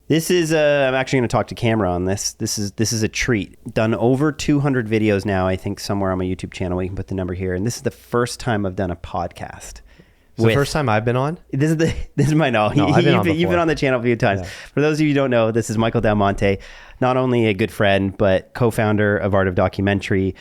This is I'm actually going to talk to camera on this. This is a treat. Done over 200 videos now, I think, somewhere on my YouTube channel. We can put the number here. And this is the first time I've done a podcast. It's the first time I've been on? This is my no. You've been on the channel a few times. Yeah. For those of you who don't know, this is Michael Del Monte, not only a good friend, but co-founder of Art of Documentary,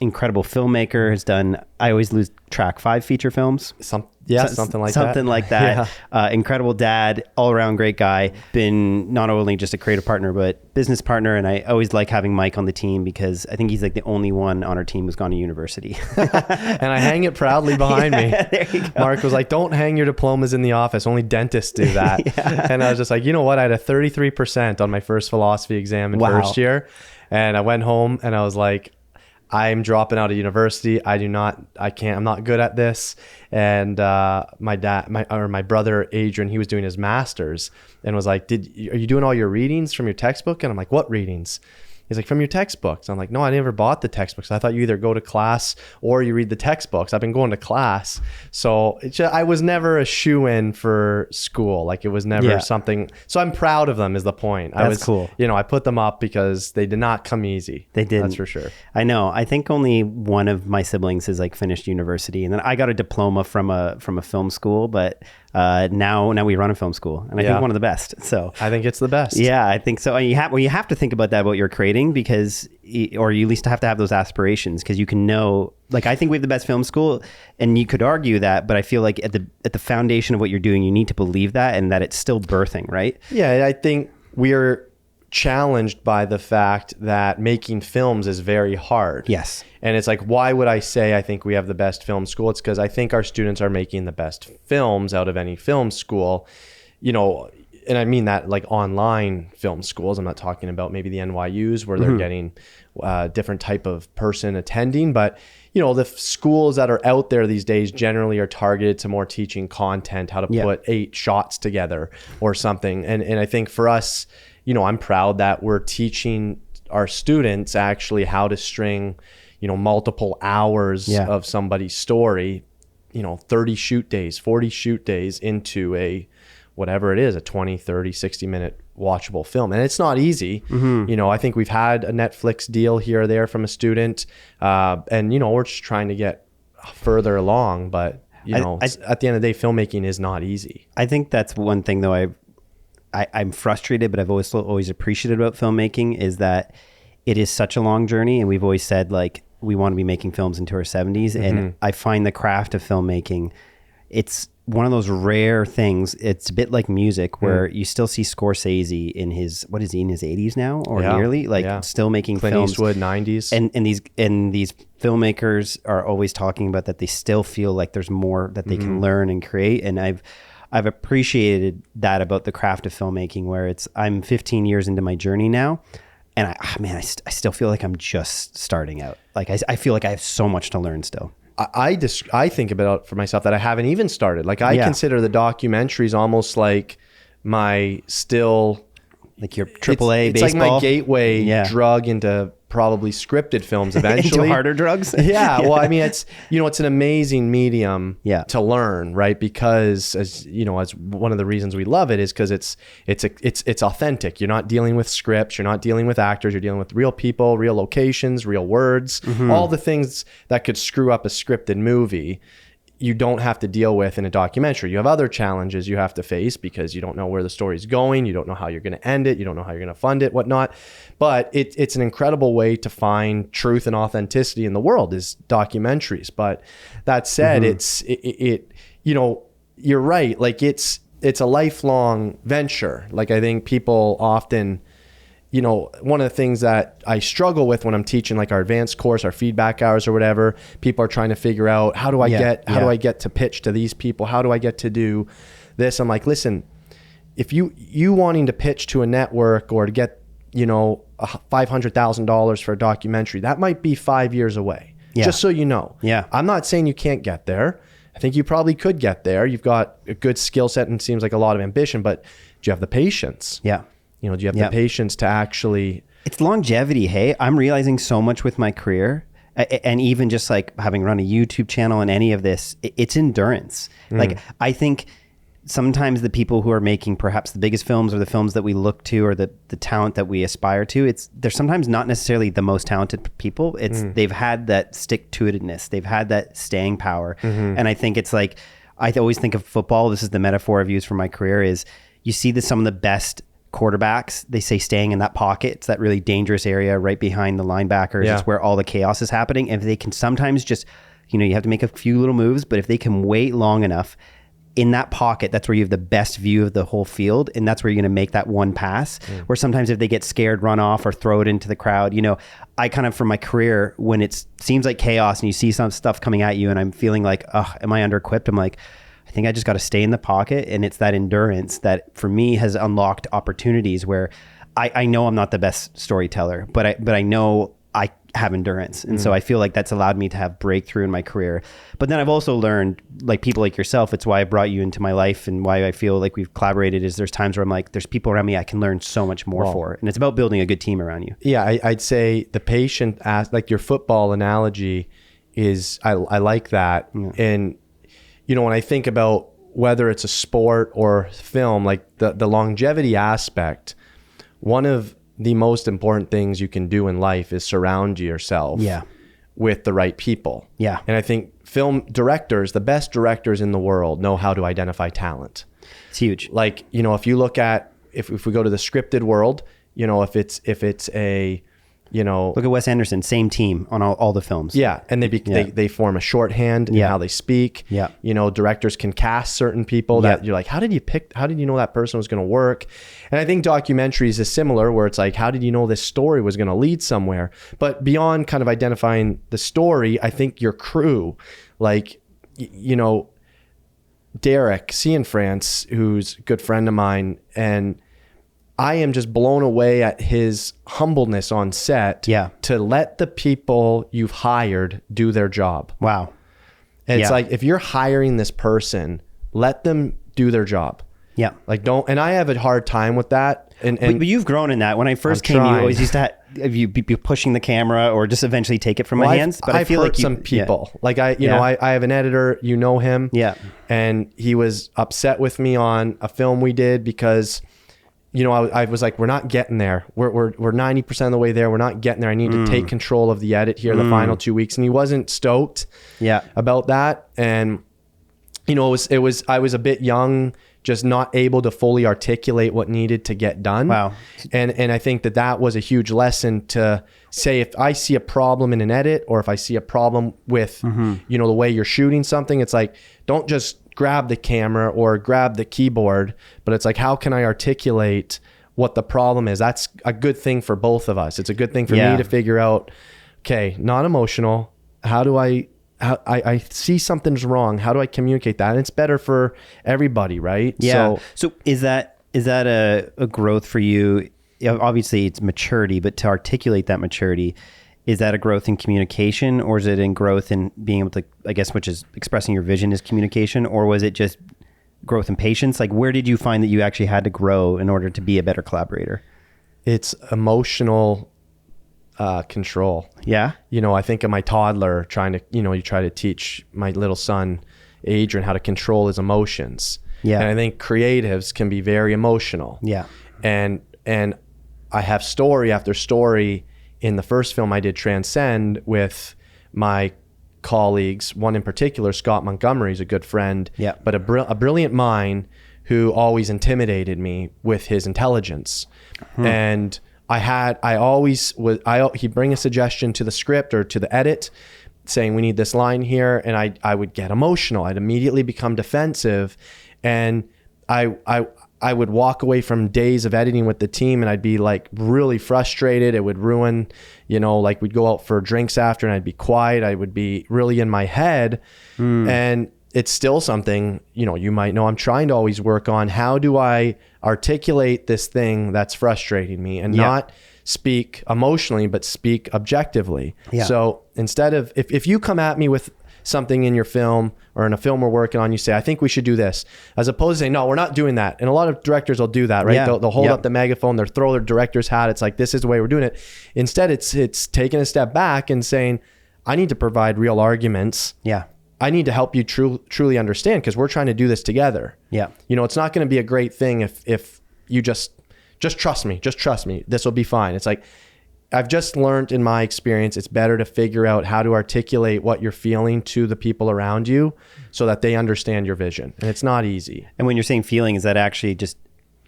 incredible filmmaker, has done, I always lose track, 5 feature films. Something like that. Yeah. Incredible dad, all around great guy. Been not only just a creative partner, but business partner. And I always like having Mike on the team because I think he's like the only one on our team who's gone to university. And I hang it proudly behind me. There you go. Mark was like, don't hang your diplomas in the office. Only dentists do that. Yeah. And I was just like, you know what? I had a 33% on my first philosophy exam in first year. And I went home and I was like, I'm dropping out of university. I'm not good at this. And my brother Adrian, he was doing his master's and was like, are you doing all your readings from your textbook? And I'm like, what readings? He's like, from your textbooks. I'm like, no, I never bought the textbooks. I thought you either go to class or you read the textbooks. I've been going to class. So I was never a shoe-in for school. Like it was never something. So I'm proud of them is the point. That's cool. I put them up because they did not come easy. They didn't. That's for sure. I know. I think only one of my siblings has like finished university. And then I got a diploma from a film school, but now we run a film school, and I think one of the best. So I think it's the best. Yeah, I think so. And you have to think about that about your creating because, or you at least have to have those aspirations because you can know. Like I think we have the best film school, and you could argue that, but I feel like at the foundation of what you're doing, you need to believe that and that it's still birthing, right? Yeah, I think we're challenged by the fact that making films is very hard. Yes. And it's like, why would I say I think we have the best film school? It's because I think our students are making the best films out of any film school, and I mean that like online film schools. I'm not talking about maybe the NYUs where they're getting different type of person attending, but the schools that are out there these days generally are targeted to more teaching content, how to put 8 shots together or something. And I think for us, I'm proud that we're teaching our students actually how to string, multiple hours of somebody's story, 30 shoot days, 40 shoot days into a, whatever it is, a 20, 30, 60 minute watchable film. And it's not easy. I think we've had a Netflix deal here or there from a student. And, we're just trying to get further along, but at the end of the day, filmmaking is not easy. I think that's one thing though I'm frustrated, but I've always appreciated about filmmaking is that it is such a long journey. And we've always said like, we want to be making films into our 70s. And I find the craft of filmmaking, it's one of those rare things. It's a bit like music where you still see Scorsese in his 80s now or nearly still making Clint films. Eastwood, 90s. And these filmmakers are always talking about that they still feel like there's more that they can learn and create. And I've appreciated that about the craft of filmmaking where I'm 15 years into my journey now. And I still feel like I'm just starting out. Like I feel like I have so much to learn still. I think about for myself that I haven't even started. Like I consider the documentaries almost like my like your AAA baseball. It's like my gateway drug into probably scripted films eventually. Into harder drugs? Yeah. Well, I mean, it's an amazing medium to learn, right? Because as one of the reasons we love it is because it's authentic. You're not dealing with scripts. You're not dealing with actors. You're dealing with real people, real locations, real words, all the things that could screw up a scripted movie. You don't have to deal with in a documentary. You have other challenges you have to face because you don't know where the story's going. You don't know how you're going to end it. You don't know how you're going to fund it, whatnot. But it's an incredible way to find truth and authenticity in the world is documentaries. But that said, you're right. Like it's a lifelong venture. Like I think people often, one of the things that I struggle with when I'm teaching like our advanced course, our feedback hours or whatever, people are trying to figure out how do I get to pitch to these people? How do I get to do this? I'm like, listen, if you wanting to pitch to a network or to get, $500,000 for a documentary, that might be 5 years away. Just so you know. Yeah. I'm not saying you can't get there. I think you probably could get there. You've got a good skill set and seems like a lot of ambition, but do you have the patience? Yeah. Do you have the patience to actually... It's longevity, hey? I'm realizing so much with my career and even just like having run a YouTube channel and any of this, it's endurance. Like I think sometimes the people who are making perhaps the biggest films or the films that we look to or the talent that we aspire to, they're sometimes not necessarily the most talented people. They've had that stick-to-itiveness. They've had that staying power. And I think it's like, I always think of football. This is the metaphor I've used for my career is you see some of the best quarterbacks, they say staying in that pocket. It's that really dangerous area right behind the linebackers. It's where all the chaos is happening. And if they can sometimes just, you have to make a few little moves, but if they can wait long enough in that pocket, that's where you have the best view of the whole field. And that's where you're going to make that one pass. Where sometimes if they get scared, run off or throw it into the crowd, I kind of, from my career, when it seems like chaos and you see some stuff coming at you and I'm feeling like, oh, am I under equipped? I'm like, I think I just got to stay in the pocket. And it's that endurance that for me has unlocked opportunities where I know I'm not the best storyteller, but I know I have endurance. And so I feel like that's allowed me to have breakthrough in my career. But then I've also learned, like people like yourself, it's why I brought you into my life and why I feel like we've collaborated is there's times where I'm like, there's people around me I can learn so much more for. And it's about building a good team around you. Yeah, I'd say the patient, like your football analogy is, I like that. And, when I think about whether it's a sport or film, like the longevity aspect, one of the most important things you can do in life is surround yourself with the right people. Yeah. And I think film directors, the best directors in the world, know how to identify talent. It's huge. Like, if you look at, if we go to the scripted world, if it's a, look at Wes Anderson, same team on all the films. Yeah. And they form a shorthand in how they speak. Yeah. Directors can cast certain people that you're like, how did you know that person was going to work? And I think documentaries is similar where it's like, how did you know this story was going to lead somewhere? But beyond kind of identifying the story, I think your crew, like, Derek Cianfrance, who's a good friend of mine, and I am just blown away at his humbleness on set to let the people you've hired do their job. Wow. And it's like, if you're hiring this person, let them do their job. Yeah. Like and I have a hard time with that. But you've grown in that. When I first came, you always used to be pushing the camera or just eventually take it from my hands. But I feel like some people, like I have an editor, him. Yeah. And he was upset with me on a film we did because I was like, we're not getting there. We're 90% of the way there. We're not getting there. I need to take control of the edit here the final 2 weeks. And he wasn't stoked about that. And, I was a bit young, just not able to fully articulate what needed to get done. Wow. And I think that was a huge lesson to say, if I see a problem in an edit or if I see a problem with, the way you're shooting something, it's like, don't just grab the camera or grab the keyboard, but it's like, how can I articulate what the problem is? That's a good thing for both of us. It's a good thing for me to figure out, okay, not emotional. How do I see something's wrong. How do I communicate that? And it's better for everybody, right? Yeah. So is that a growth for you? Obviously it's maturity, but to articulate that maturity, is that a growth in communication, or is it in growth in being able to, I guess, which is expressing your vision is communication, or was it just growth in patience? Like, where did you find that you actually had to grow in order to be a better collaborator? It's emotional control. Yeah. I think of my toddler trying to, you try to teach my little son, Adrian, how to control his emotions. Yeah. And I think creatives can be very emotional. Yeah. And I have story after story. In the first film I did, Transcend, with my colleagues, one in particular, Scott Montgomery, is a good friend, but a brilliant mind who always intimidated me with his intelligence. And he'd bring a suggestion to the script or to the edit saying, we need this line here. And I would get emotional. I'd immediately become defensive. And I would walk away from days of editing with the team and I'd be like really frustrated. It would ruin, like we'd go out for drinks after and I'd be quiet. I would be really in my head. And it's still something, you might know I'm trying to always work on. How do I articulate this thing that's frustrating me and not speak emotionally, but speak objectively? Yeah. So instead of, if you come at me with something in your film or in a film we're working on, you say, I think we should do this, as opposed to saying, no, we're not doing that. And a lot of directors will do that, right? Yeah. They'll hold up the megaphone, they'll throw their director's hat. It's like, this is the way we're doing it. Instead, it's taking a step back and saying, I need to provide real arguments. Yeah. I need to help you truly understand, because we're trying to do this together. Yeah. You know, it's not going to be a great thing if you just trust me, this will be fine. It's like, I've just learned in my experience, it's better to figure out how to articulate what you're feeling to the people around you so that they understand your vision. And it's not easy. And when you're saying feeling, is that actually just,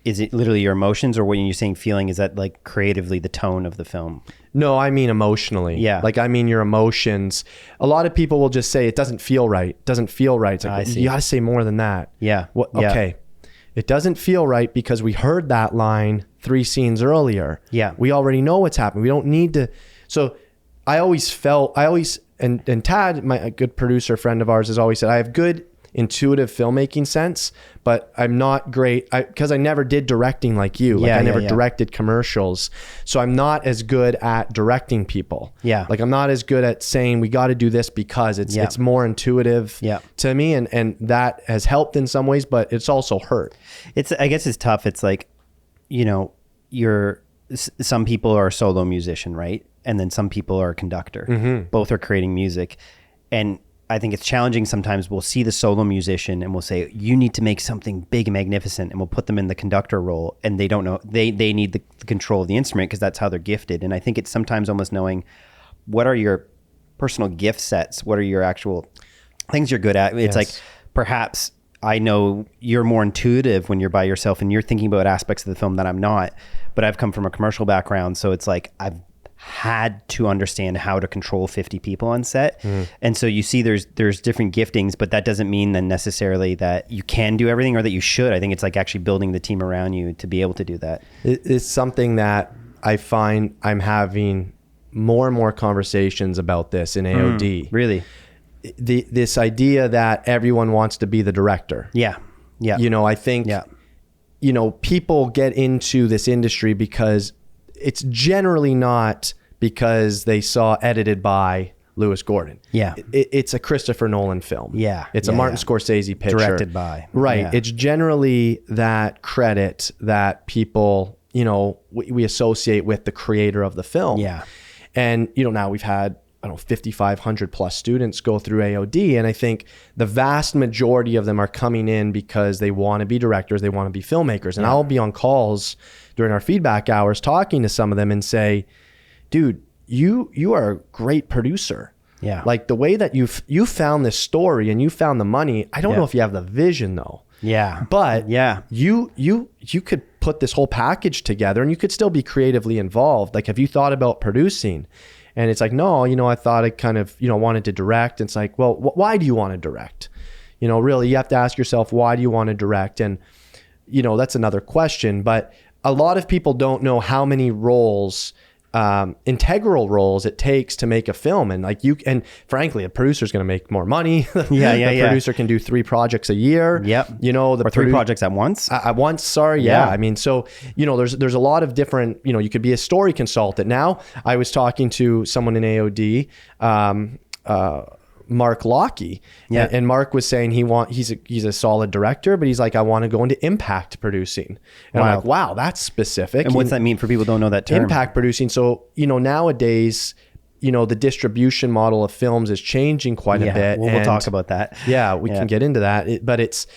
is it literally your emotions, or when you're saying feeling, is that like creatively the tone of the film? No, I mean emotionally. Yeah. Like, I mean your emotions. A lot of people will just say, it doesn't feel right. It doesn't feel right. It's like, you got to say more than that. Yeah. What? Okay. It doesn't feel right because we heard that line 3 scenes earlier. Yeah. We already know what's happening. We don't need to. So and Tad, a good producer friend of ours, has always said, I have good intuitive filmmaking sense, but I'm not great because I never did directing like you. Like, I never directed commercials. So I'm not as good at directing people. Yeah. Like, I'm not as good at saying we got to do this because it's more intuitive to me. And that has helped in some ways, but it's also hurt. I guess it's tough. It's like, you know, some people are a solo musician, right? And then some people are a conductor. Mm-hmm. Both are creating music. And I think it's challenging. Sometimes we'll see the solo musician and we'll say, you need to make something big and magnificent, and we'll put them in the conductor role, and they don't know, they need the control of the instrument because that's how they're gifted. And I think it's sometimes almost knowing what are your personal gift sets, what are your actual things you're good at. It's like, perhaps I know you're more intuitive when you're by yourself and you're thinking about aspects of the film that I'm not, but I've come from a commercial background. So it's like, I've had to understand how to control 50 people on set. And so you see there's different giftings, but that doesn't mean then necessarily that you can do everything or that you should. I think it's like actually building the team around you to be able to do that. It's something that I find I'm having more and more conversations about this in AOD. Really? This idea that everyone wants to be the director. Yeah. Yeah. You know, I think, you know, people get into this industry because it's generally not because they saw edited by Lewis Gordon. Yeah. It's a Christopher Nolan film. Yeah. It's a Martin Scorsese picture. Directed by. Right. Yeah. It's generally that credit that people, you know, we associate with the creator of the film. Yeah. And, you know, now we've had, I don't know, 5,500 plus students go through AOD. And I think the vast majority of them are coming in because they want to be directors, they want to be filmmakers. And I'll be on calls during our feedback hours talking to some of them and say, dude, you are a great producer. Yeah. Like, the way that you found this story and you found the money, I don't know if you have the vision though. Yeah. But you could put this whole package together and you could still be creatively involved. Like, have you thought about producing? And it's like, no, you know, I thought I kind of, you know, wanted to direct. And it's like, well, why do you want to direct? You know, really, you have to ask yourself, why do you want to direct? And, you know, that's another question. But a lot of people don't know how many roles, integral roles it takes to make a film. And like and frankly, a producer's going to make more money. The producer can do 3 projects a year. Yep. You know, or 3 projects at once. At once. Sorry. Yeah. I mean, so, you know, there's a lot of different, you know, you could be a story consultant. Now, I was talking to someone in AOD, Mark Lockey. And Mark was saying he's a solid director, but he's like, I want to go into impact producing. And I'm like, wow, that's specific. And what's that mean for people who don't know that term? Impact producing. So, you know, nowadays, you know, the distribution model of films is changing quite a bit. We'll talk about that. Yeah, we can get into that. But it's,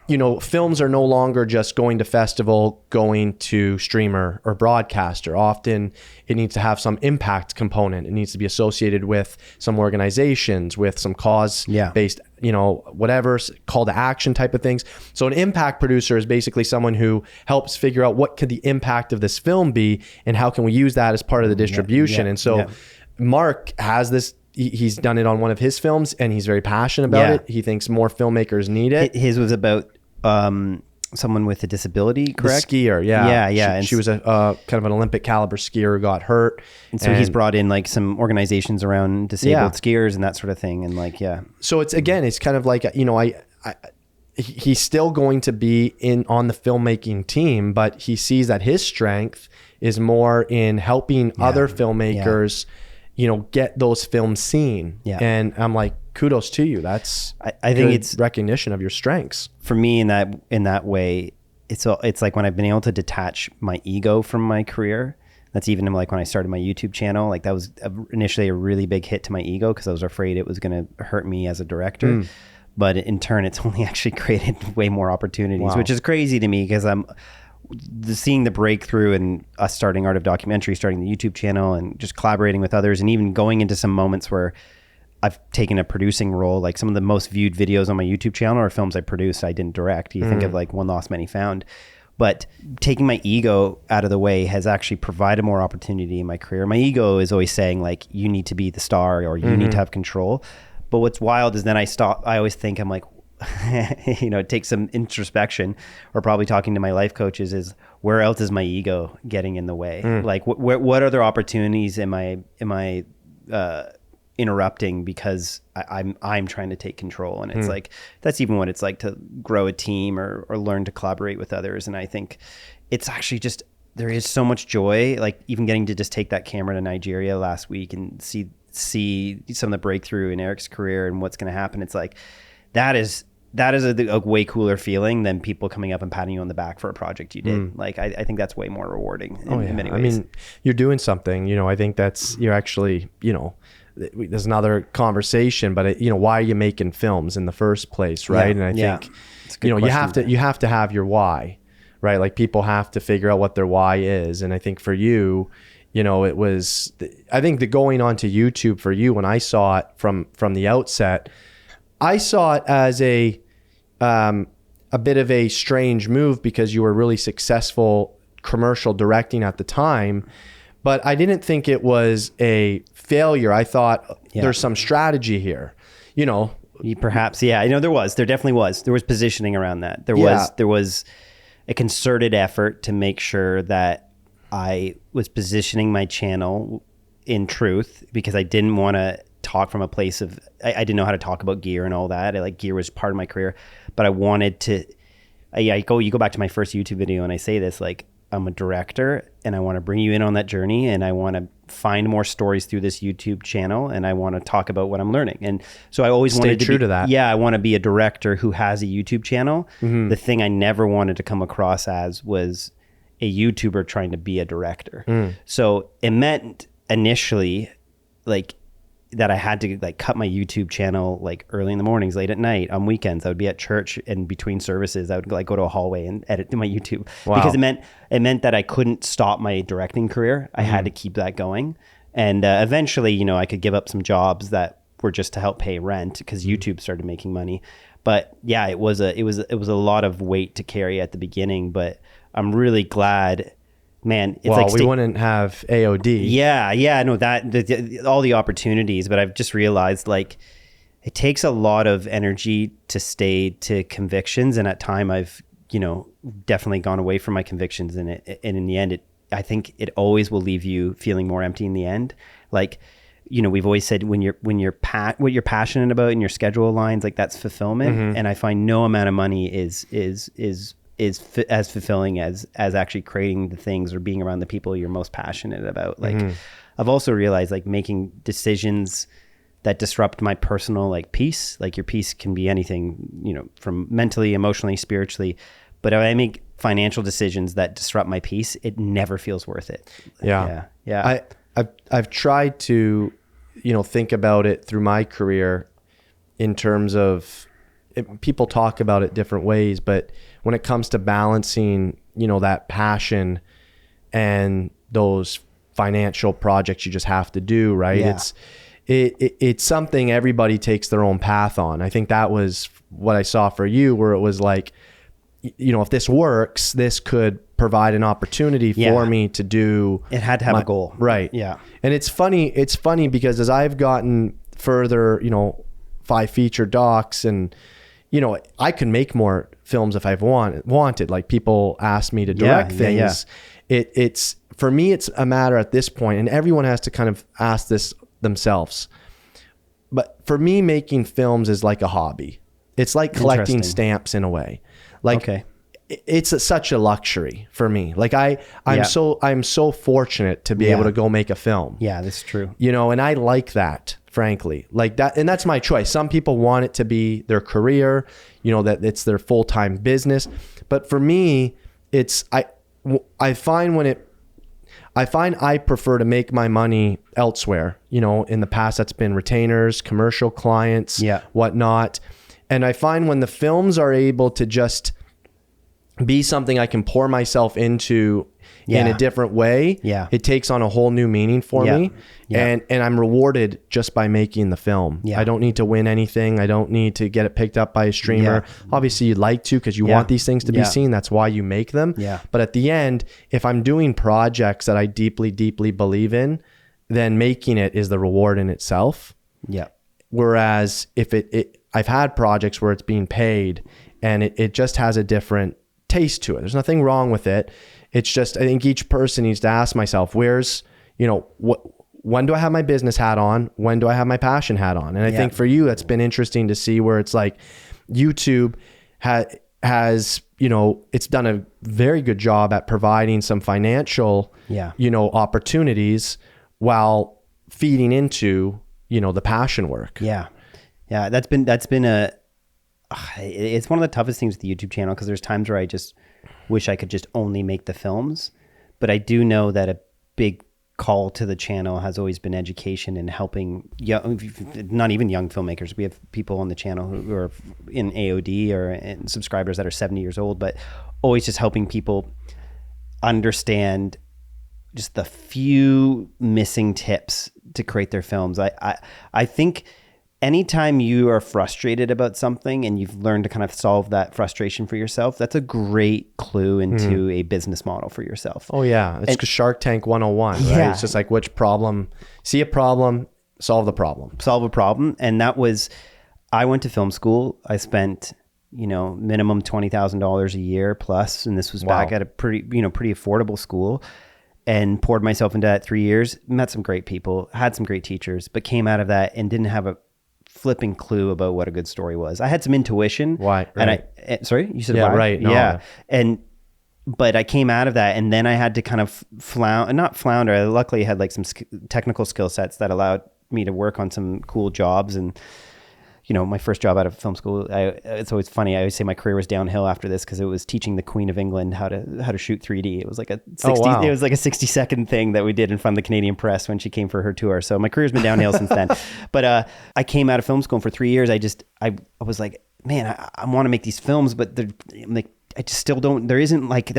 you know, films are no longer just going to festival, going to streamer or broadcaster. Often it needs to have some impact component. It needs to be associated with some organizations, with some cause-based, you know, whatever, call to action type of things. So an impact producer is basically someone who helps figure out what could the impact of this film be and how can we use that as part of the distribution. And so Mark has this. He's done it on one of his films and he's very passionate about it. He thinks more filmmakers need it. His was about someone with a disability, correct? The skier, yeah. She was a kind of an Olympic caliber skier who got hurt. And so he's brought in like some organizations around disabled skiers and that sort of thing. And like, So it's kind of like, you know, he's still going to be on the filmmaking team, but he sees that his strength is more in helping other filmmakers you know, get those films seen. And I'm like, kudos to you. That's I think it's recognition of your strengths. For me in that way, it's like when I've been able to detach my ego from my career, That's even like when I started my YouTube channel, like that was initially a really big hit to my ego because I was afraid it was going to hurt me as a director. But in turn, it's only actually created way more opportunities, which is crazy to me because I'm seeing the breakthrough and us starting Art of Documentary, starting the YouTube channel and just collaborating with others, and even going into some moments where I've taken a producing role. Like some of the most viewed videos on my YouTube channel are films I produced, I didn't direct. You think of like One Lost, Many Found. But taking my ego out of the way has actually provided more opportunity in my career. My ego is always saying like, you need to be the star or you need to have control. But what's wild is then I always think I'm like, you know, take some introspection, or probably talking to my life coaches, is where else is my ego getting in the way? Like what other opportunities am I interrupting because I'm trying to take control? And it's like, that's even what it's like to grow a team or learn to collaborate with others. And I think it's actually just, there is so much joy, like even getting to just take that camera to Nigeria last week and see some of the breakthrough in Eric's career and what's going to happen. It's like, that is a way cooler feeling than people coming up and patting you on the back for a project you did. Like, I think that's way more rewarding in many ways. I mean, you're doing something, you know, I think that's, you're actually, you know, there's another conversation, but you know, why are you making films in the first place? Right. And I think, you know, you have to have your why, right? Like people have to figure out what their why is. And I think for you, you know, it was, I think the going on to YouTube for you, when I saw it from the outset, I saw it as a bit of a strange move because you were really successful commercial directing at the time, but I didn't think it was a failure. I thought there's some strategy here, you know. Perhaps, yeah. There definitely was. There was positioning around that. There was a concerted effort to make sure that I was positioning my channel in truth, because I didn't want to talk from a place of, I didn't know how to talk about gear and all that. Gear was part of my career, but I wanted to, you go back to my first YouTube video and I say this, like, I'm a director and I want to bring you in on that journey, and I want to find more stories through this YouTube channel, and I want to talk about what I'm learning. And so I always wanted to be true to that. Yeah, I want to be a director who has a YouTube channel. The thing I never wanted to come across as was a YouTuber trying to be a director. So it meant initially like that I had to like cut my YouTube channel like early in the mornings, late at night, on weekends. I would be at church, and between services I would like go to a hallway and edit my YouTube. Because it meant that I couldn't stop my directing career. I had to keep that going. And eventually, you know, I could give up some jobs that were just to help pay rent because YouTube started making money. But yeah, it was a lot of weight to carry at the beginning, but I'm really glad, man. It's like we wouldn't have AOD. Yeah. No, all the opportunities, but I've just realized like it takes a lot of energy to stay to convictions. And at time I've, you know, definitely gone away from my convictions, and in the end, I think it always will leave you feeling more empty in the end. Like, you know, we've always said what you're passionate about and your schedule aligns, like that's fulfillment. And I find no amount of money is as fulfilling as actually creating the things or being around the people you're most passionate about. Like I've also realized like making decisions that disrupt my personal like peace, like your peace can be anything, you know, from mentally, emotionally, spiritually, but if I make financial decisions that disrupt my peace, it never feels worth it. Yeah. I've tried to, you know, think about it through my career in terms of people talk about it different ways, but when it comes to balancing, you know, that passion and those financial projects you just have to do, right? Yeah. It's something everybody takes their own path on. I think that was what I saw for you, where it was like, you know, if this works, this could provide an opportunity for me to do. It had to have a goal. Right. Yeah. And it's funny because as I've gotten further, you know, 5 feature docs, and, you know, I can make more films if I've wanted. Like people ask me to direct things. It's for me, it's a matter at this point, and everyone has to kind of ask this themselves. But for me, making films is like a hobby. It's like collecting stamps in a way. Like it's such a luxury for me. Like I'm so fortunate to be able to go make a film. Yeah, that's true. You know, and I like that, frankly, like that. And that's my choice. Some people want it to be their career, you know, that it's their full-time business. But for me, I find when I find I prefer to make my money elsewhere. You know, in the past, that's been retainers, commercial clients, whatnot. And I find when the films are able to just be something I can pour myself into in a different way, it takes on a whole new meaning for me. And I'm rewarded just by making the film. I don't need to win anything. I don't need to get it picked up by a streamer. Obviously you'd like to, because you want these things to be seen. That's why you make them. But at the end, if I'm doing projects that I deeply, deeply believe in, then making it is the reward in itself. Whereas if I've had projects where it's being paid and it just has a different taste to it. There's nothing wrong with it. It's just, I think each person needs to ask myself, where's, you know, when do I have my business hat on? When do I have my passion hat on? And I think for you, that's been interesting to see where it's like YouTube has, you know, it's done a very good job at providing some financial, you know, opportunities while feeding into, you know, the passion work. That's been it's one of the toughest things with the YouTube channel, because there's times where I just wish I could just only make the films. But I do know that a big call to the channel has always been education and helping young, not even young filmmakers. We have people on the channel who are in AOD or in subscribers that are 70 years old, but always just helping people understand just the few missing tips to create their films. I think anytime you are frustrated about something and you've learned to kind of solve that frustration for yourself, that's a great clue into a business model for yourself. Oh yeah. It's Shark Tank 101, right? It's just like, which problem, see a problem, solve the problem. Solve a problem. And that was, I went to film school. I spent, you know, minimum $20,000 a year plus. And this was back at a pretty affordable school, and poured myself into that 3 years, met some great people, had some great teachers, but came out of that and didn't have a flipping clue about what a good story was. I had some intuition. Why? Right. And sorry, you said why? Right. No. But I came out of that, and then I had to kind of not flounder. I luckily had like some technical skill sets that allowed me to work on some cool jobs. And, you know, my first job out of film school, it's always funny. I always say my career was downhill after this, because it was teaching the Queen of England how to shoot 3D. It was like a 60-second thing that we did in front of the Canadian press when she came for her tour. So my career's been downhill since then. But I came out of film school, and for 3 years, I was like, man, I want to make these films, but I just still don't, there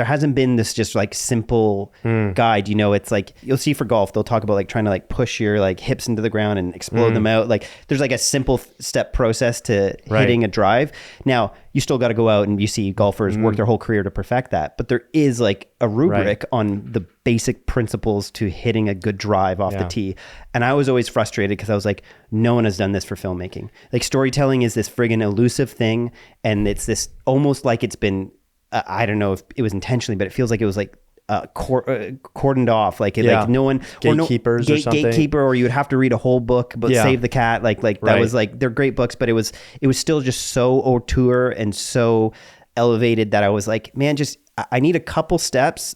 hasn't been this just like simple guide, you know. It's like, you'll see for golf, they'll talk about like trying to like push your like hips into the ground and explode them out. Like there's like a simple step process to hitting a drive. Now you still got to go out, and you see golfers work their whole career to perfect that, but there is like a rubric on the basic principles to hitting a good drive off the tee. And I was always frustrated, because I was like, no one has done this for filmmaking. Like storytelling is this friggin' elusive thing, and it's this almost like it's been, I don't know if it was intentionally, but it feels like it was like cordoned off, like no one, gatekeepers or something. Gatekeeper, or you would have to read a whole book, but Save the Cat, like that was like, they're great books, but it was still just so auteur and so elevated that I was like, man, just I need a couple steps,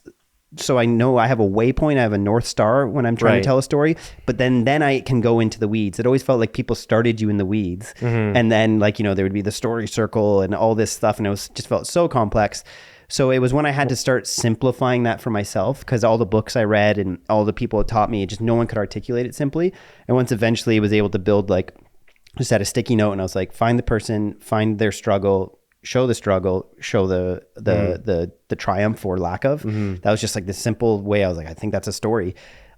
so I know I have a waypoint, I have a North Star when I'm trying to tell a story, but then I can go into the weeds. It always felt like people started you in the weeds, and then like, you know, there would be the story circle and all this stuff, and it was just felt so complex. So it was when I had to start simplifying that for myself, because all the books I read and all the people that taught me, just no one could articulate it simply. And once eventually I was able to build, like, just had a sticky note, and I was like, find the person, find their struggle, show the struggle, show the triumph or lack of. That was just like this simple way. I was like, I think that's a story.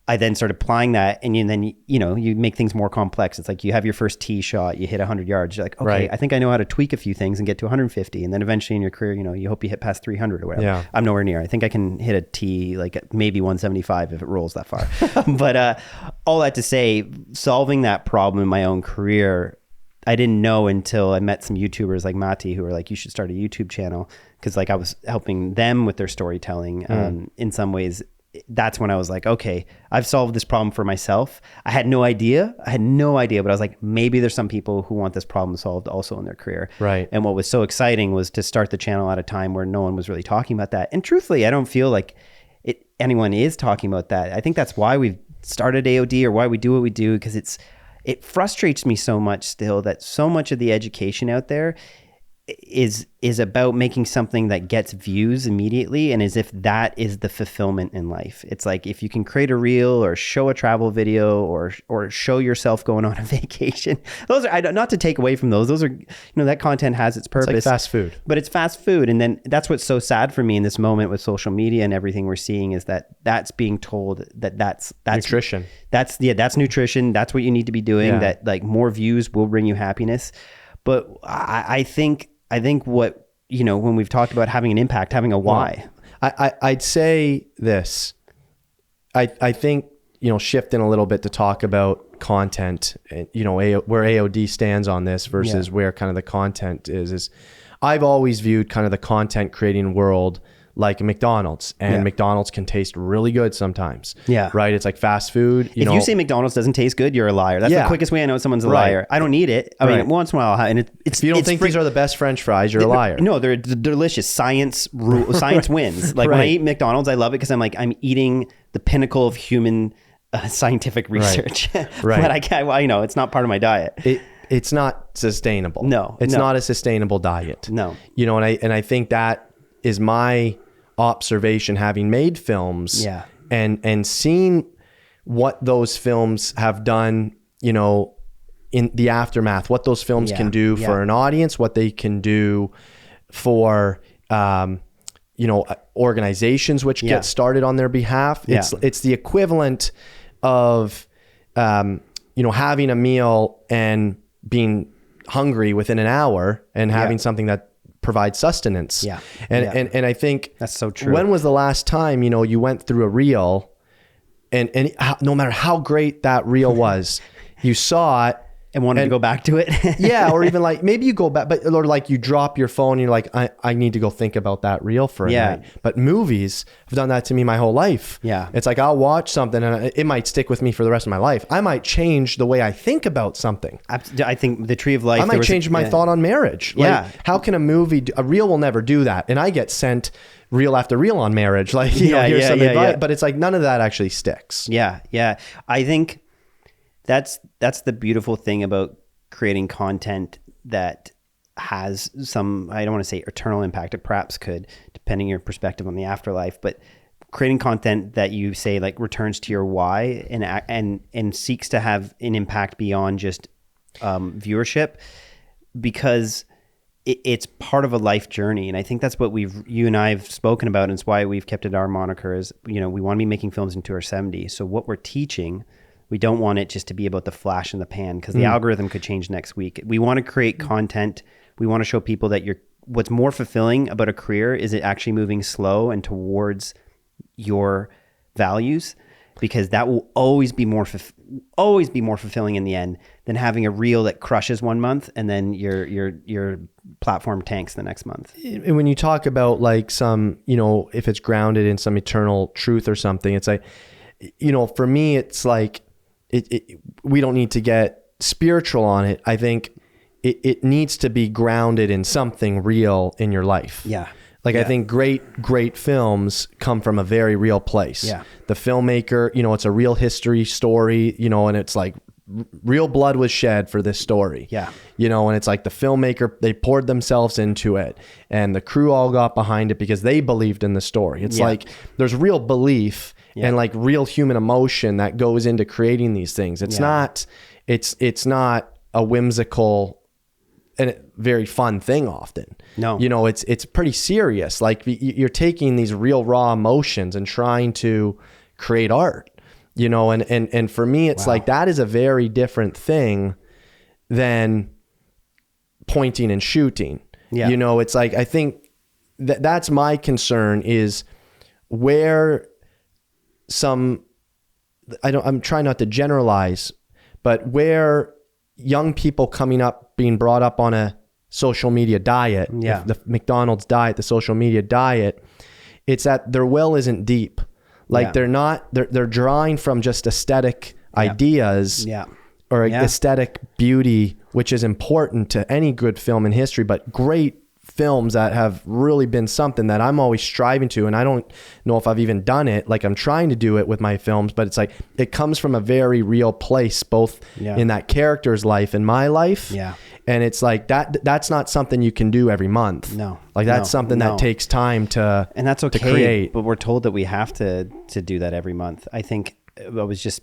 I then started applying that, and then you make things more complex. It's like you have your first tee shot, you hit 100 yards. You're like, okay, I think I know how to tweak a few things and get to 150. And then eventually in your career, you hope you hit past 300 or whatever. Yeah. I'm nowhere near. I think I can hit a tee like maybe 175 if it rolls that far. But all that to say, solving that problem in my own career, I didn't know until I met some YouTubers like Monte, who were like, you should start a YouTube channel, because like I was helping them with their storytelling. In some ways, that's when I was like, okay, I've solved this problem for myself. I had no idea, but I was like, maybe there's some people who want this problem solved also in their career. Right. And what was so exciting was to start the channel at a time where no one was really talking about that. And truthfully, I don't feel like anyone is talking about that. I think that's why we've started AOD, or why we do what we do, because it frustrates me so much still that so much of the education out there, is about making something that gets views immediately, and as if that is the fulfillment in life. It's like if you can create a reel or show a travel video or show yourself going on a vacation. Those are, not to take away from those are, that content has its purpose. It's like fast food. But it's fast food, and then that's what's so sad for me in this moment with social media and everything we're seeing is that's being told that's nutrition. That's nutrition. That's what you need to be doing. That like more views will bring you happiness. But I think what, when we've talked about having an impact, having a why. I'd say this. I think, shifting a little bit to talk about content, where AOD stands on this versus where kind of the content is I've always viewed kind of the content creating world like McDonald's, and McDonald's can taste really good sometimes. Yeah. Right. It's like fast food. If you say McDonald's doesn't taste good, you're a liar. That's the quickest way I know someone's a liar. I don't need it. I mean, once in a while, and if you don't think these are the best French fries, you're a liar. No, they're delicious. Science wins. Like when I eat McDonald's, I love it because I'm eating the pinnacle of human scientific research. Right. But it's not part of my diet. It's not sustainable. No, it's not a sustainable diet. No. And I think that is my observation, having made films and seeing what those films have done, in the aftermath, what those films can do for an audience, what they can do for, organizations which get started on their behalf. It's the equivalent of, having a meal and being hungry within an hour and having something that provide sustenance. And I think that's so true. When was the last time, you went through a reel and no matter how great that reel was, you saw it and wanted to go back to it. Or even like maybe you go back, or like you drop your phone and you're like, I need to go think about that reel for a night. But movies have done that to me my whole life. It's like I'll watch something and it might stick with me for the rest of my life. I might change the way I think about something. I think The Tree of Life. I might change my thought on marriage. How can a reel will never do that? And I get sent reel after reel on marriage. Like, here's some advice, but it's like none of that actually sticks. I think that's the beautiful thing about creating content that has some, I don't want to say eternal impact, it perhaps could, depending on your perspective on the afterlife, but creating content that you say like returns to your why and seeks to have an impact beyond just viewership, because it's part of a life journey. And I think that's what you and I have spoken about, and it's why we've kept it our moniker is, we want to be making films into our 70s. So what we're teaching, we don't want it just to be about the flash in the pan, because the algorithm could change next week. We want to create content. We want to show people that what's more fulfilling about a career is it actually moving slow and towards your values, because that will always be more fulfilling in the end than having a reel that crushes one month and then your platform tanks the next month. And when you talk about like some, if it's grounded in some eternal truth or something, it's like, for me, it's like, we don't need to get spiritual on it. I think it needs to be grounded in something real in your life. I think great films come from a very real place. The filmmaker, it's a real history story, and it's like real blood was shed for this story. And it's like the filmmaker, they poured themselves into it and the crew all got behind it because they believed in the story. It's like there's real belief and like real human emotion that goes into creating these things. It's not a whimsical and a very fun thing often. No. It's pretty serious. Like you're taking these real raw emotions and trying to create art, and for me, it's like that is a very different thing than pointing and shooting. It's like, I think that's my concern is where I'm trying not to generalize, but where young people coming up, being brought up on a social media diet, the McDonald's diet, the social media diet, it's that their well isn't deep. Like they're drawing from just aesthetic ideas or aesthetic beauty, which is important to any good film in history, but great films that have really been something that I'm always striving to, and I don't know if I've even done it. Like, I'm trying to do it with my films, but it's like it comes from a very real place, both in that character's life and my life. Yeah. And it's like that's not something you can do every month. No. Like, that's something that takes time to, and that's okay, to create. But we're told that we have to do that every month. I think I was just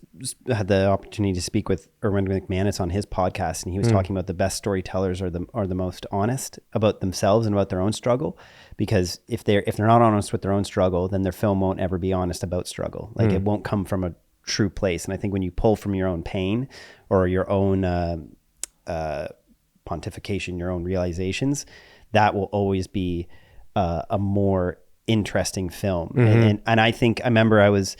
had the opportunity to speak with Erwin McManus on his podcast, and he was talking about the best storytellers are the most honest about themselves and about their own struggle, because if they're not honest with their own struggle, then their film won't ever be honest about struggle. Like, it won't come from a true place. And I think when you pull from your own pain or your own pontification, your own realizations, that will always be a more interesting film. And I think I remember I was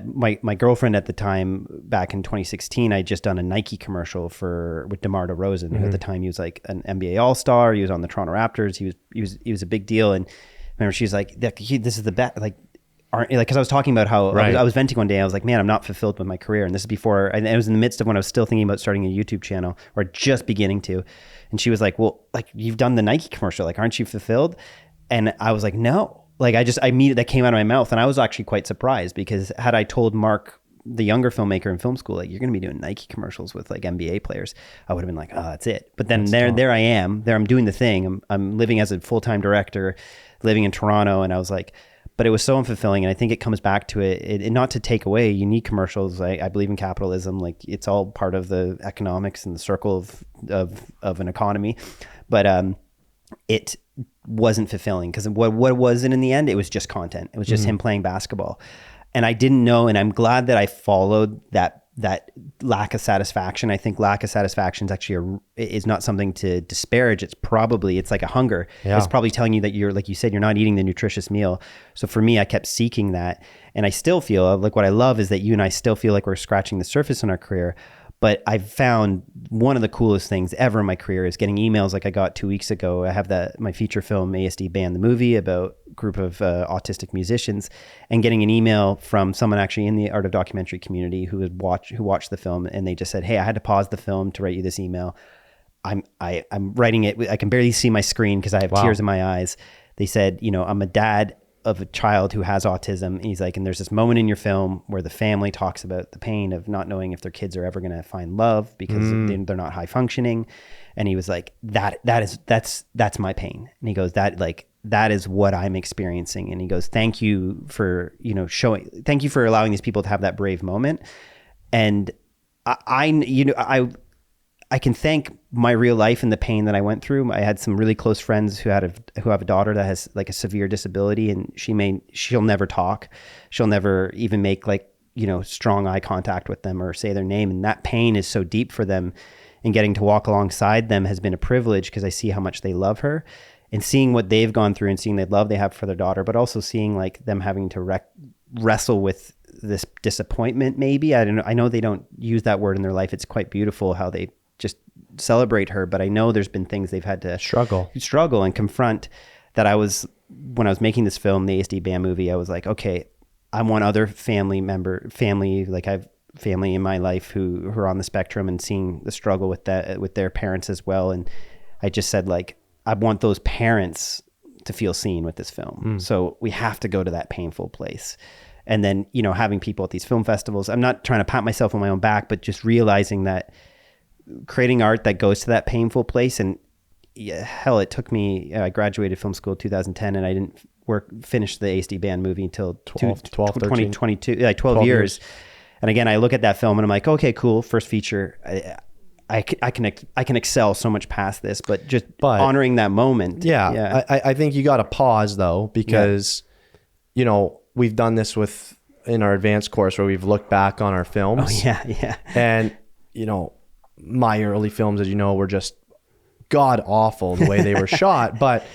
my girlfriend at the time, back in 2016, I had just done a Nike commercial with DeMar DeRozan, who at the time he was like an NBA All-Star. He was on the Toronto Raptors. He was a big deal. And I remember she's like, "This is the best." Like, because I was talking about how I was venting one day. I was like, "Man, I'm not fulfilled with my career." And this is before, and it was in the midst of when I was still thinking about starting a YouTube channel, or just beginning to. And she was like, "Well, like, you've done the Nike commercial. Like, aren't you fulfilled?" And I was like, "No." Like, I immediately, that came out of my mouth, and I was actually quite surprised, because had I told Mark, the younger filmmaker in film school, like, you're going to be doing Nike commercials with like NBA players, I would have been like, oh, that's it. But then there I am, I'm doing the thing. I'm living as a full-time director, living in Toronto. And I was like, but it was so unfulfilling. And I think it comes back to it not to take away, you need commercials. I believe in capitalism. Like, it's all part of the economics and the circle of an economy. But it wasn't fulfilling, because what was it in the end? It was just content. It was just him playing basketball. And I didn't know, and I'm glad that I followed that lack of satisfaction. I think lack of satisfaction is actually is not something to disparage. It's like a hunger. Yeah. It's probably telling you that you're, like you said, you're not eating the nutritious meal. So for me, I kept seeking that. And I still feel like, what I love is that you and I still feel like we're scratching the surface in our career. But I've found one of the coolest things ever in my career is getting emails like I got 2 weeks ago. I have my feature film, ASD BAND, the movie, about a group of autistic musicians, and getting an email from someone actually in the art of documentary community who watched the film, and they just said, "Hey, I had to pause the film to write you this email. I'm writing it. I can barely see my screen because I have tears in my eyes." They said, "I'm a dad of a child who has autism." And he's like, and there's this moment in your film where the family talks about the pain of not knowing if their kids are ever going to find love because they're not high functioning. And he was like, that's my pain. And he goes, that is what I'm experiencing. And he goes, thank you for, thank you for allowing these people to have that brave moment. And I can thank my real life and the pain that I went through. I had some really close friends who have a daughter that has like a severe disability, and she'll never talk. She'll never even make strong eye contact with them or say their name. And that pain is so deep for them, and getting to walk alongside them has been a privilege, because I see how much they love her, and seeing what they've gone through and seeing the love they have for their daughter, but also seeing like them having to wrestle with this disappointment. Maybe, I don't know. I know they don't use that word in their life. It's quite beautiful how they just celebrate her, but I know there's been things they've had to struggle and confront. When I was making this film, the ASD BAND movie, I was like, okay, I want other family, like I have family in my life who are on the spectrum, and seeing the struggle with their parents as well. And I just said, like, I want those parents to feel seen with this film. So we have to go to that painful place. And then, having people at these film festivals, I'm not trying to pat myself on my own back, but just realizing that creating art that goes to that painful place. And hell, it took me, I graduated film school in 2010, and I didn't finish the ASD BAND movie until 2022, like 12 years. And again, I look at that film and I'm like, okay, cool. First feature. I can excel so much past this, but honoring that moment. Yeah. I think you got to pause though, because, we've done this in our advanced course where we've looked back on our films. Oh yeah. Yeah. And, my early films, as you know, were just god awful the way they were shot, but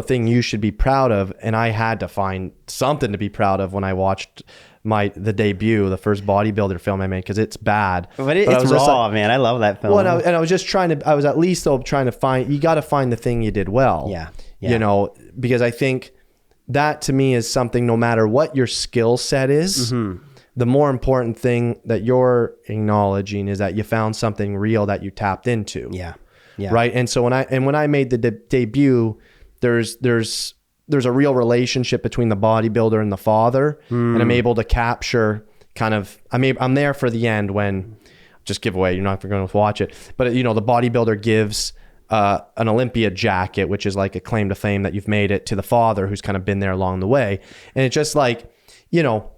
thing you should be proud of. And I had to find something to be proud of when I watched the debut, the first bodybuilder film I made, because it's bad. But it's raw, man. I love that film. Well, and I was just trying to find, you got to find the thing you did well. Yeah. Because I think that to me is something, no matter what your skill set is, the more important thing that you're acknowledging is that you found something real that you tapped into. Yeah. Yeah. Right. And so when I made the debut, there's a real relationship between the bodybuilder and the father, and I'm able to capture kind of, I'm there for the end when, just give away, you're not going to watch it, but you know, the bodybuilder gives an Olympia jacket, which is like a claim to fame that you've made it, to the father who's kind of been there along the way. And it's just like, you know,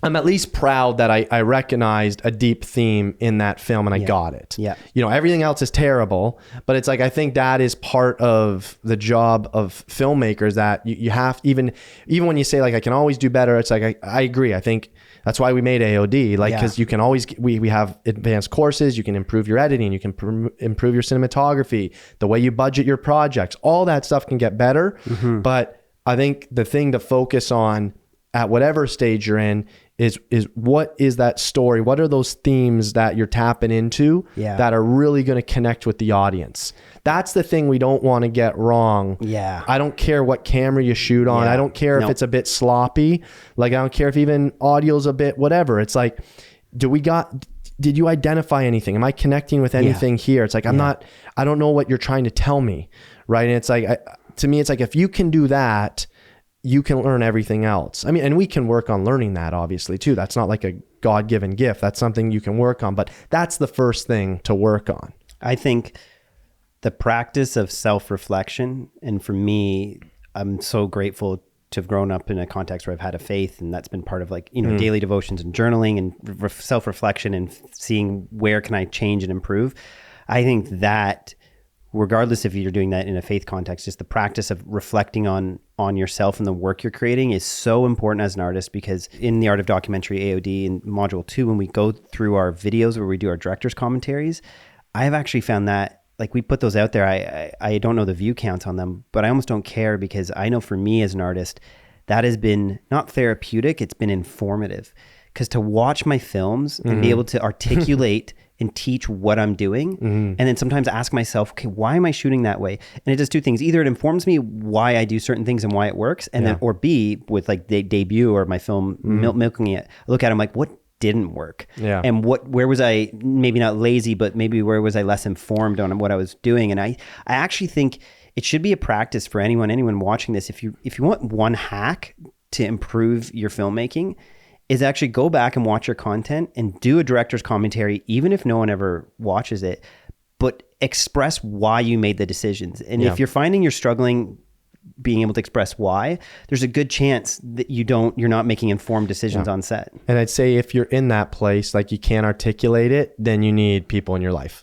I'm at least proud that I recognized a deep theme in that film and I got it. Yeah. You know, everything else is terrible, but it's like, I think that is part of the job of filmmakers, that you have, even when you say like, I can always do better. It's like, I agree. I think that's why we made AOD, like, because you can always, we have advanced courses, you can improve your editing, you can improve your cinematography, the way you budget your projects, all that stuff can get better. But I think the thing to focus on at whatever stage you're in is what is that story? What are those themes that you're tapping into that are really going to connect with the audience? That's the thing we don't want to get wrong. Yeah. I don't care what camera you shoot on. I don't care if it's a bit sloppy. Like, I don't care if even audio's a bit whatever. It's like, did you identify anything? Am I connecting with anything here? It's like, I don't know what you're trying to tell me. Right. And it's like, to me, it's like, if you can do that, you can learn everything else. I mean, and we can work on learning that, obviously, too. That's not like a God-given gift. That's something you can work on, but that's the first thing to work on. I think the practice of self-reflection, and for me, I'm so grateful to have grown up in a context where I've had a faith, and that's been part of, like, you know, daily devotions and journaling and self-reflection and seeing where can I change and improve. I think that regardless if you're doing that in a faith context, just the practice of reflecting on yourself and the work you're creating is so important as an artist, because in the Art of Documentary AOD in Module 2, when we go through our videos where we do our director's commentaries, I've actually found that, like, we put those out there. I don't know the view counts on them, but I almost don't care, because I know for me as an artist, that has been not therapeutic, it's been informative. Because to watch my films and be able to articulate and teach what I'm doing, and then sometimes ask myself, okay, why am I shooting that way? And it does two things. Either it informs me why I do certain things and why it works, and then, or B, with like the debut or my film Milking It, I look at it, I'm like, what didn't work? And where was I, maybe not lazy, but maybe where was I less informed on what I was doing? And I actually think it should be a practice for anyone watching this. If you want one hack to improve your filmmaking, is actually go back and watch your content and do a director's commentary, even if no one ever watches it, but express why you made the decisions. And if you're finding you're struggling being able to express why, there's a good chance that you're not making informed decisions on set. And I'd say if you're in that place, like you can't articulate it, then you need people in your life.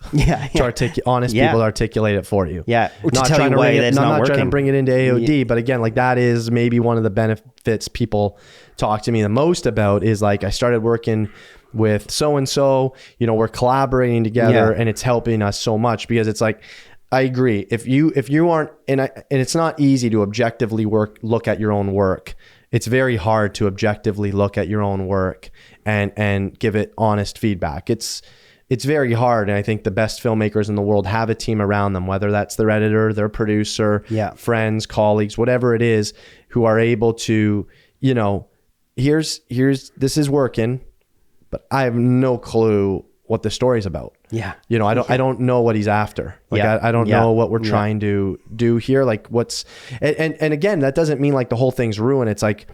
Honest people to articulate it for you. Or to tell you why that's not working. Trying to bring it into AOD, but again, like, that is maybe one of the benefits people talk to me the most about, is like, I started working with so-and-so, you know, we're collaborating together and it's helping us so much, because it's like, I agree. If you aren't, and it's not easy to objectively look at your own work. It's very hard to objectively look at your own work and give it honest feedback. It's very hard. And I think the best filmmakers in the world have a team around them, whether that's their editor, their producer, friends, colleagues, whatever it is, who are able to, you know, here's this is working, but I have no clue what the story's about. You know, I don't know what he's after. Like, I don't know what we're trying to do here. Like, and again, that doesn't mean like the whole thing's ruined. It's like,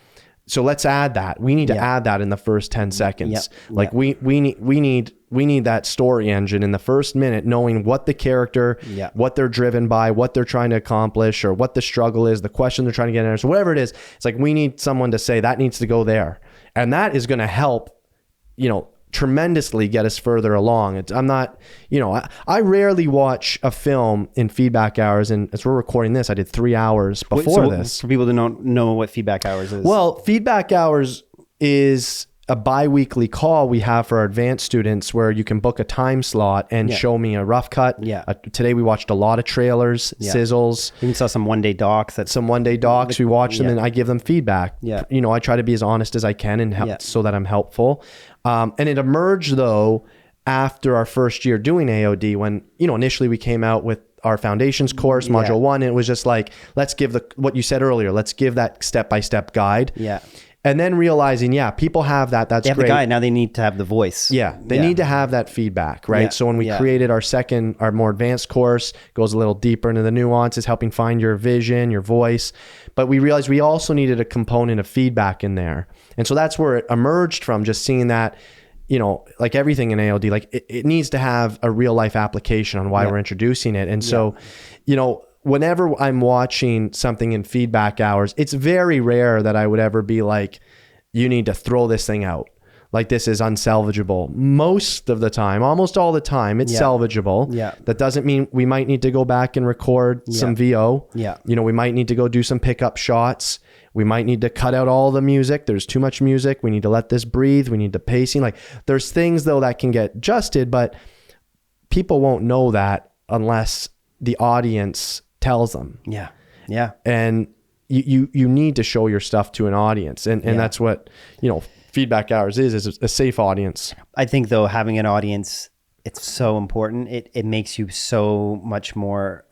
so let's add that. We need to add that in the first 10 seconds. Like we need that story engine in the first minute, knowing what the character, what they're driven by, what they're trying to accomplish, or what the struggle is, the question they're trying to get answered, whatever it is. It's like, we need someone to say that needs to go there. And that is going to help, you know, tremendously get us further along. I'm not, you know, I rarely watch a film in feedback hours, and as we're recording this, I did 3 hours before this. For people that don't know what feedback hours is. Well, feedback hours is a bi-weekly call we have for our advanced students, where you can book a time slot and show me a rough cut. Today we watched a lot of trailers, sizzles. We even saw some one-day docs. We watch them and I give them feedback. You know, I try to be as honest as I can and help so that I'm helpful. And it emerged, though, after our first year doing AOD, when, you know, initially we came out with our foundations course, module 1, and it was just like, let's give what you said earlier, let's give that step-by-step guide. And then realizing, yeah, people have that. That's They have great. the guide. Now they need to have the voice. Yeah, they need to have that feedback, right? Yeah. So when we created our more advanced course, goes a little deeper into the nuances, helping find your vision, your voice. But we realized we also needed a component of feedback in there. And so that's where it emerged from, just seeing that, you know, like everything in AOD, like it needs to have a real life application on why we're introducing it. And so, you know, whenever I'm watching something in feedback hours, it's very rare that I would ever be like, you need to throw this thing out. Like, this is unsalvageable. Most of the time, almost all the time, it's salvageable. Yeah. That doesn't mean we might need to go back and record some VO. Yeah. You know, we might need to go do some pickup shots. We might need to cut out all the music. There's too much music. We need to let this breathe. We need to pacing. Like, there's things though that can get adjusted, but people won't know that unless the audience tells them. Yeah. Yeah. And you need to show your stuff to an audience. And that's what, you know, feedback hours is a safe audience. I think though, having an audience, it's so important. It makes you so much more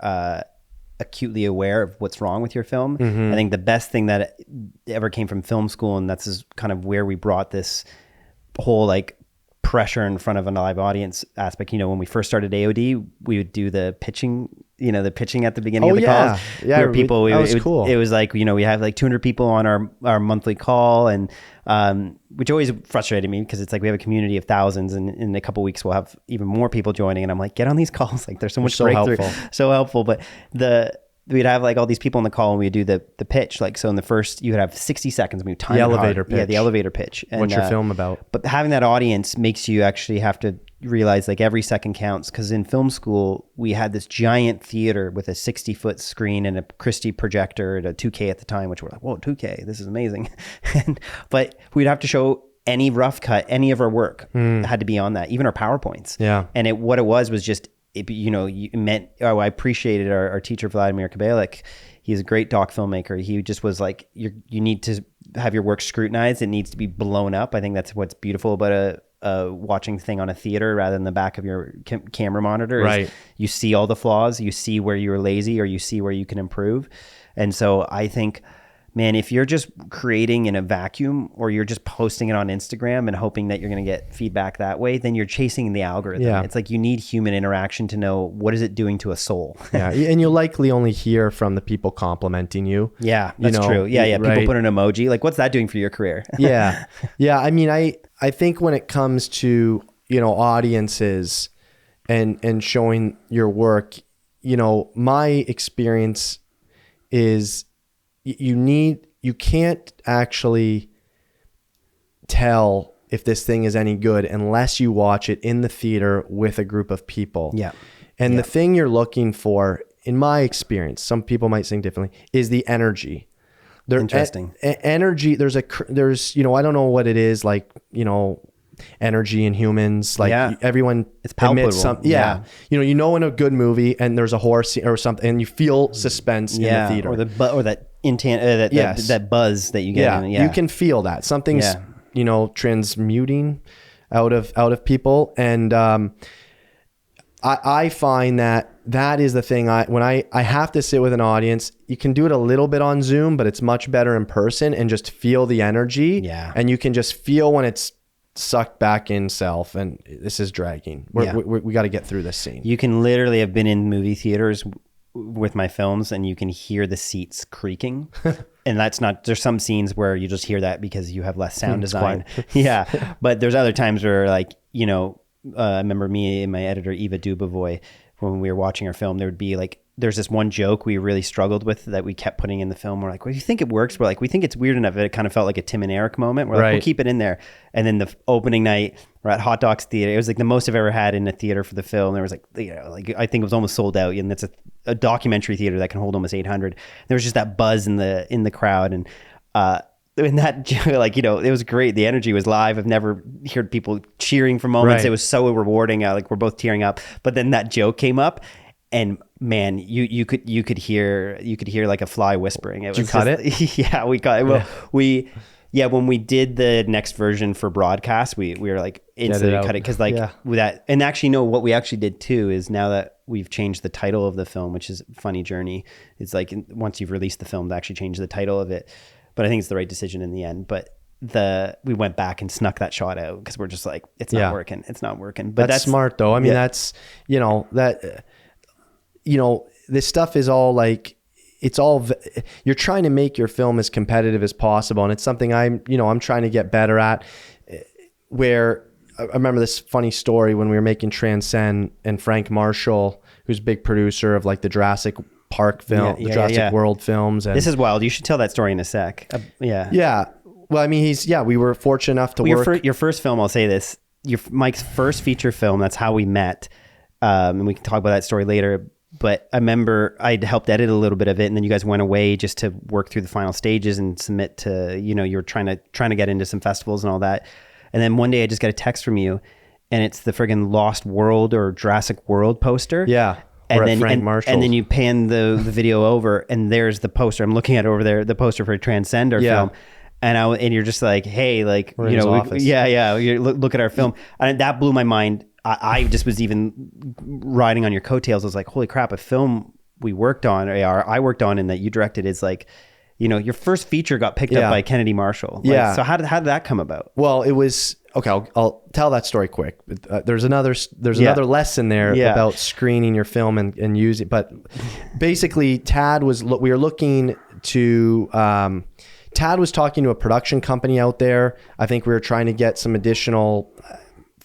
acutely aware of what's wrong with your film. I think the best thing that ever came from film school, and that's is kind of where we brought this whole like pressure in front of a live audience aspect. You know, when we first started AOD, we would do the pitching, you know, the pitching at the beginning of the calls. Yeah, where people, that was cool. It was like, you know, we have like 200 people on our monthly call, and which always frustrated me because it's like we have a community of thousands, and in a couple of weeks we'll have even more people joining, and I'm like, get on these calls. Like, there's so much breakthrough, so helpful. But we'd have like all these people on the call, and we'd do the pitch. Like, so in the first, you would have 60 seconds. We would time the elevator pitch. Yeah, the elevator pitch. And, what's your film about? But having that audience makes you actually have to realize like every second counts. Because in film school, we had this giant theater with a 60-foot screen and a Christie projector at a 2K at the time, which we're like, whoa, 2K, this is amazing. But we'd have to show any rough cut, any of our work had to be on that, even our PowerPoints. Yeah. And what it was just, you know, you meant, I appreciated our teacher, Vladimir Kabalik. He's a great doc filmmaker. He just was like, you need to have your work scrutinized. It needs to be blown up. I think that's what's beautiful about a watching thing on a theater rather than the back of your camera monitor. Right. You see all the flaws, you see where you're lazy, or you see where you can improve. And so I think, man, if you're just creating in a vacuum, or you're just posting it on Instagram and hoping that you're going to get feedback that way, then you're chasing the algorithm. Yeah. It's like you need human interaction to know what is it doing to a soul. Yeah, and you'll likely only hear from the people complimenting you. Yeah, that's true. Yeah. People put an emoji. Like, what's that doing for your career? Yeah. I mean, I think when it comes to, you know, audiences and showing your work, you know, my experience is you can't actually tell if this thing is any good unless you watch it in the theater with a group of people. Yeah. And the thing you're looking for, in my experience, some people might think differently, is the energy. Interesting. Energy, there's, you know, I don't know what it is, like, you know, energy in humans, like everyone, it's palpable. You know in a good movie and there's a horror scene or something, and you feel suspense in the theater, or that that buzz that you get. You can feel that something's you know, transmuting out of people. And I find that is the thing. When I have to sit with an audience, you can do it a little bit on Zoom, but it's much better in person, and just feel the energy. Yeah. And you can just feel when it's sucked back in self, and this is dragging. We got to get through this scene. You can literally have been in movie theaters with my films, and you can hear the seats creaking. And that's not, there's some scenes where you just hear that because you have less sound design. Yeah. But there's other times where, like, you know, I remember me and my editor, Eva Dubovoy, when we were watching our film, there would be like, there's this one joke we really struggled with that we kept putting in the film. We're like, well, you think it works? We're like, we think it's weird enough that it kind of felt like a Tim and Eric moment. We're like, we'll keep it in there. And then the opening night, we're at HotDocs Theater. It was like the most I've ever had in a theater for the film. There was like, you know, like I think it was almost sold out, and it's a documentary theater that can hold almost 800. There was just that buzz in the crowd, and in that, like, you know, it was great. The energy was live. I've never heard people cheering for moments. It was so rewarding. Like, we're both tearing up. But then that joke came up, and man, you could hear like a fly whispering. Did you cut it? Yeah, we cut it. Well, when we did the next version for broadcast, we were like instantly cut it, because like with that. And actually, no, what we actually did too is, now that we've changed the title of the film, which is Funny Journey, it's like once you've released the film, to actually change the title of it. But I think it's the right decision in the end. But we went back and snuck that shot out because we're just like, it's not working. It's not working. But that's smart though. I mean, that's, you know, that, you know, this stuff is all like, it's all, you're trying to make your film as competitive as possible. And it's something I'm trying to get better at. Where I remember this funny story when we were making Transcend, and Frank Marshall, who's a big producer of like the Jurassic Park film, the Jurassic World films. And this is wild. You should tell that story in a sec. Yeah. Well, I mean, we were fortunate enough to work. Your first film, I'll say this, Mike's first feature film, that's how we met. And we can talk about that story later. But I remember I'd helped edit a little bit of it, and then you guys went away just to work through the final stages and submit to, you know, you were trying to get into some festivals and all that. And then one day I just got a text from you, and it's the friggin' Lost World or Jurassic World poster. Yeah. And then Frank Marshall. And then you pan the video over, and there's the poster. I'm looking at it over there, the poster for Transcend our film. And you're just like, hey, like, we're in his office. You look at our film. And that blew my mind. I just was even riding on your coattails. I was like, holy crap, a film we worked on, or I worked on and that you directed is like, you know, your first feature got picked up by Kennedy Marshall. Like, so how did that come about? Well, it was, okay, I'll tell that story quick. There's another lesson there about screening your film and using, but basically Tad was talking to a production company out there. I think we were trying to get some additional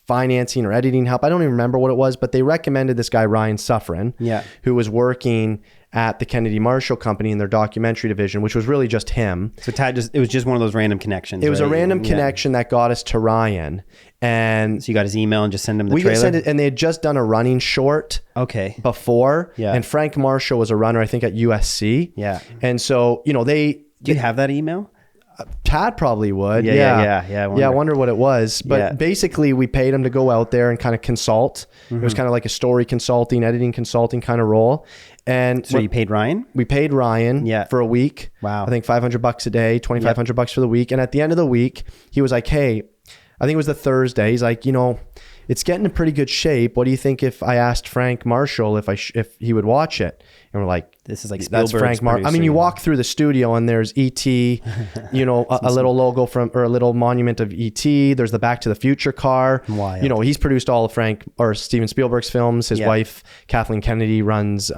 financing or editing help. I don't even remember what it was, but they recommended this guy, Ryan Suffren, who was working at the Kennedy Marshall Company in their documentary division, which was really just him. So Tad it was just one of those random connections. It was a random connection that got us to Ryan. And so you got his email and just send him the trailer? Sent it, and they had just done a running short before. Yeah. And Frank Marshall was a runner, I think, at USC. Yeah. And so, you know, do you have that email? Tad probably would. I wonder what it was. But basically we paid him to go out there and kind of consult. It was kind of like a story consulting, editing consulting kind of role. And so you paid Ryan? We paid Ryan for a week. Wow. I think $500 a day, $2,500 for the week. And at the end of the week, he was like, hey, I think it was the Thursday. He's like, you know, it's getting in pretty good shape. What do you think if I asked Frank Marshall if he would watch it? And we're like, this is like Spielberg's that's Frank Marshall. I mean, you walk through the studio and there's E.T., you know, a little logo or a little monument of E.T. There's the Back to the Future car. Wild. You know, he's produced all of Steven Spielberg's films. His wife, Kathleen Kennedy, runs,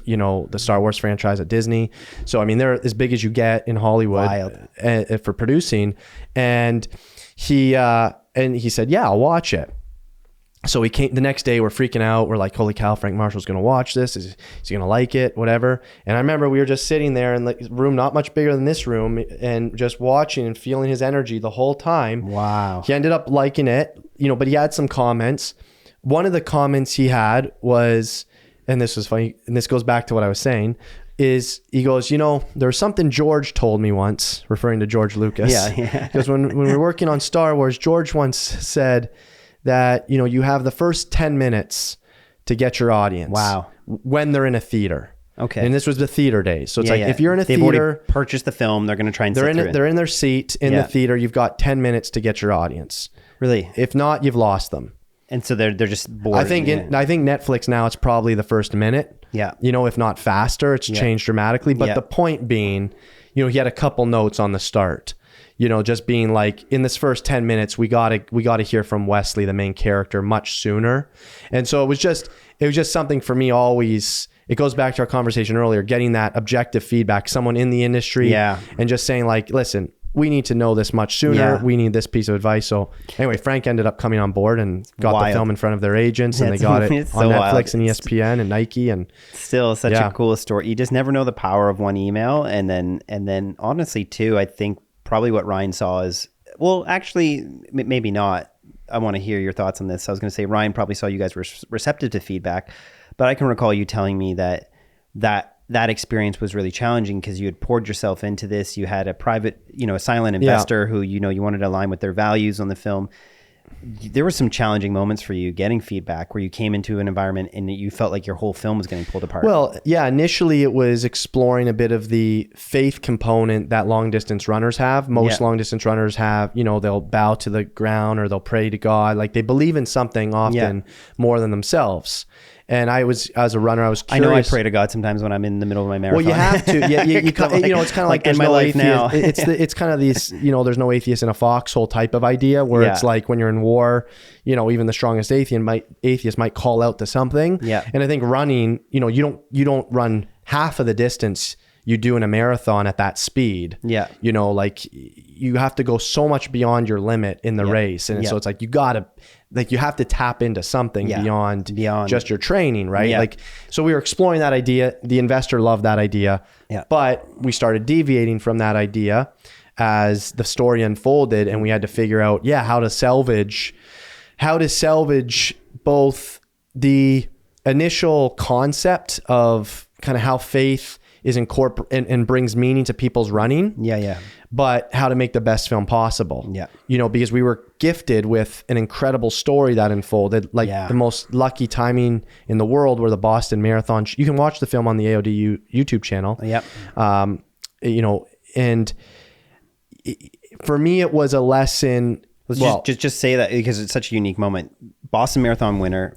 you know, the Star Wars franchise at Disney. So, I mean, they're as big as you get in Hollywood for producing. And he said, yeah, I'll watch it. So we came the next day, we're freaking out. We're like, holy cow, Frank Marshall's going to watch this. Is he going to like it? Whatever. And I remember we were just sitting there in the room, not much bigger than this room, and just watching and feeling his energy the whole time. Wow. He ended up liking it, you know, but he had some comments. One of the comments he had was, and this was funny, and this goes back to what I was saying, is he goes, you know, there's something George told me once, referring to George Lucas. Yeah. Because when we were working on Star Wars, George once said that, you know, you have the first 10 minutes to get your audience. Wow. When they're in a theater. Okay. And this was the theater days. So it's if you're in a theater, already purchased the film, they're going to try and they're in their seat in the theater. You've got 10 minutes to get your audience. Really? If not, you've lost them. And so they're just bored. I think Netflix now, it's probably the first minute. Yeah. You know, if not faster, it's changed dramatically. But the point being, you know, he had a couple notes on the start. You know, just being like, in this first 10 minutes, we gotta hear from Wesley, the main character, much sooner. And so it was just something for me always. It goes back to our conversation earlier, getting that objective feedback, someone in the industry, and just saying like, listen, we need to know this much sooner. Yeah. We need this piece of advice. So anyway, Frank ended up coming on board and got the film in front of their agents, and they got it on Netflix and ESPN and Nike. And still such a cool story. You just never know the power of one email. And then honestly too, I think probably what Ryan saw is, well, actually, maybe not. I want to hear your thoughts on this. I was going to say Ryan probably saw you guys were receptive to feedback, but I can recall you telling me that experience was really challenging because you had poured yourself into this. You had a private, you know, a silent investor who, you know, you wanted to align with their values on the film. There were some challenging moments for you getting feedback where you came into an environment and you felt like your whole film was getting pulled apart. Well, yeah, initially it was exploring a bit of the faith component that long distance runners have. Most long distance runners have, you know, they'll bow to the ground or they'll pray to God. Like they believe in something often more than themselves. And as a runner, I was I curious. know I pray to God sometimes when I'm in the middle of my marathon. Well, you have to. Yeah, it's kind of like there's in my no life atheist. now. It's kind of these, there's no atheist in a foxhole type of idea where it's like when you're in war, even the strongest atheist might call out to something. Yeah. And I think running, you don't run half of the distance you do in a marathon at that speed. Yeah. Like you have to go so much beyond your limit in the race. And so it's like, you have to tap into something beyond just your training, right? Yeah. So we were exploring that idea. The investor loved that idea, but we started deviating from that idea as the story unfolded, and we had to figure out, how to salvage both the initial concept of kind of how faith is incorporated and brings meaning to people's running. But how to make the best film possible. Because we were gifted with an incredible story that unfolded, the most lucky timing in the world were the Boston Marathon. You can watch the film on the AOD YouTube channel. And for me, it was a lesson. Just say that because it's such a unique moment. Boston Marathon winner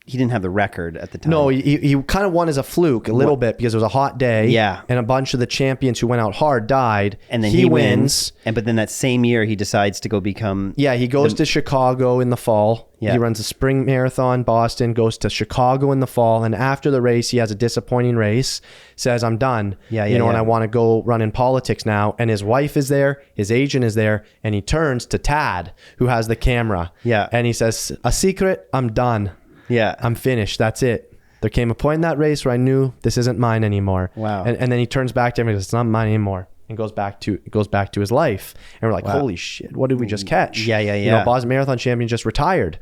he didn't have the record at the time. No, he kind of won as a fluke a little bit because it was a hot day. Yeah. And a bunch of the champions who went out hard died. And then he wins. But then that same year, he decides to go become... Yeah, he goes to Chicago in the fall. Yeah. He runs a spring marathon, Boston, goes to Chicago in the fall. And after the race, he has a disappointing race, says, I'm done. And I want to go run in politics now. And his wife is there, his agent is there, and he turns to Tad, who has the camera. Yeah. And he says, a secret, I'm done. Yeah. I'm finished. That's it. There came a point in that race where I knew this isn't mine anymore. Wow. And then he turns back to him and goes, it's not mine anymore. And goes back to his life. And we're like, holy shit, what did we just catch? Boston Marathon champion just retired.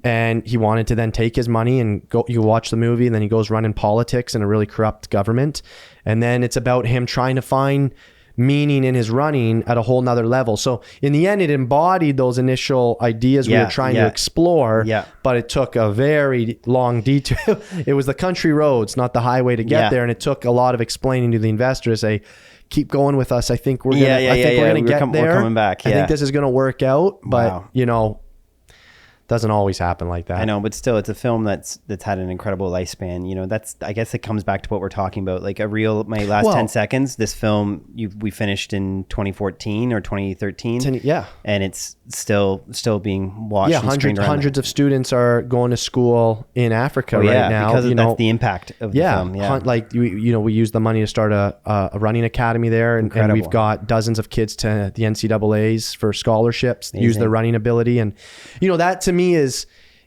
And he wanted to then take his money and go, you watch the movie, and then he goes run in politics in a really corrupt government. And then it's about him trying to find meaning in his running at a whole nother level. So in the end, it embodied those initial ideas we were trying to explore, but it took a very long detour. It was the country roads, not the highway to get there. And it took a lot of explaining to the investor to say, keep going with us. I think we're going to get there. We're coming back. I think this is going to work out, but doesn't always happen like that. I know, but still, it's a film that's had an incredible lifespan. I guess it comes back to what we're talking about. Like my last 10 seconds, this film, we finished in 2014 or 2013. And it's still being watched. Yeah, hundreds of students are going to school in Africa right now. Because that's the impact of the film. Yeah. We use the money to start a running academy there, and we've got dozens of kids to the NCAAs for scholarships, use their running ability. And, that to me is,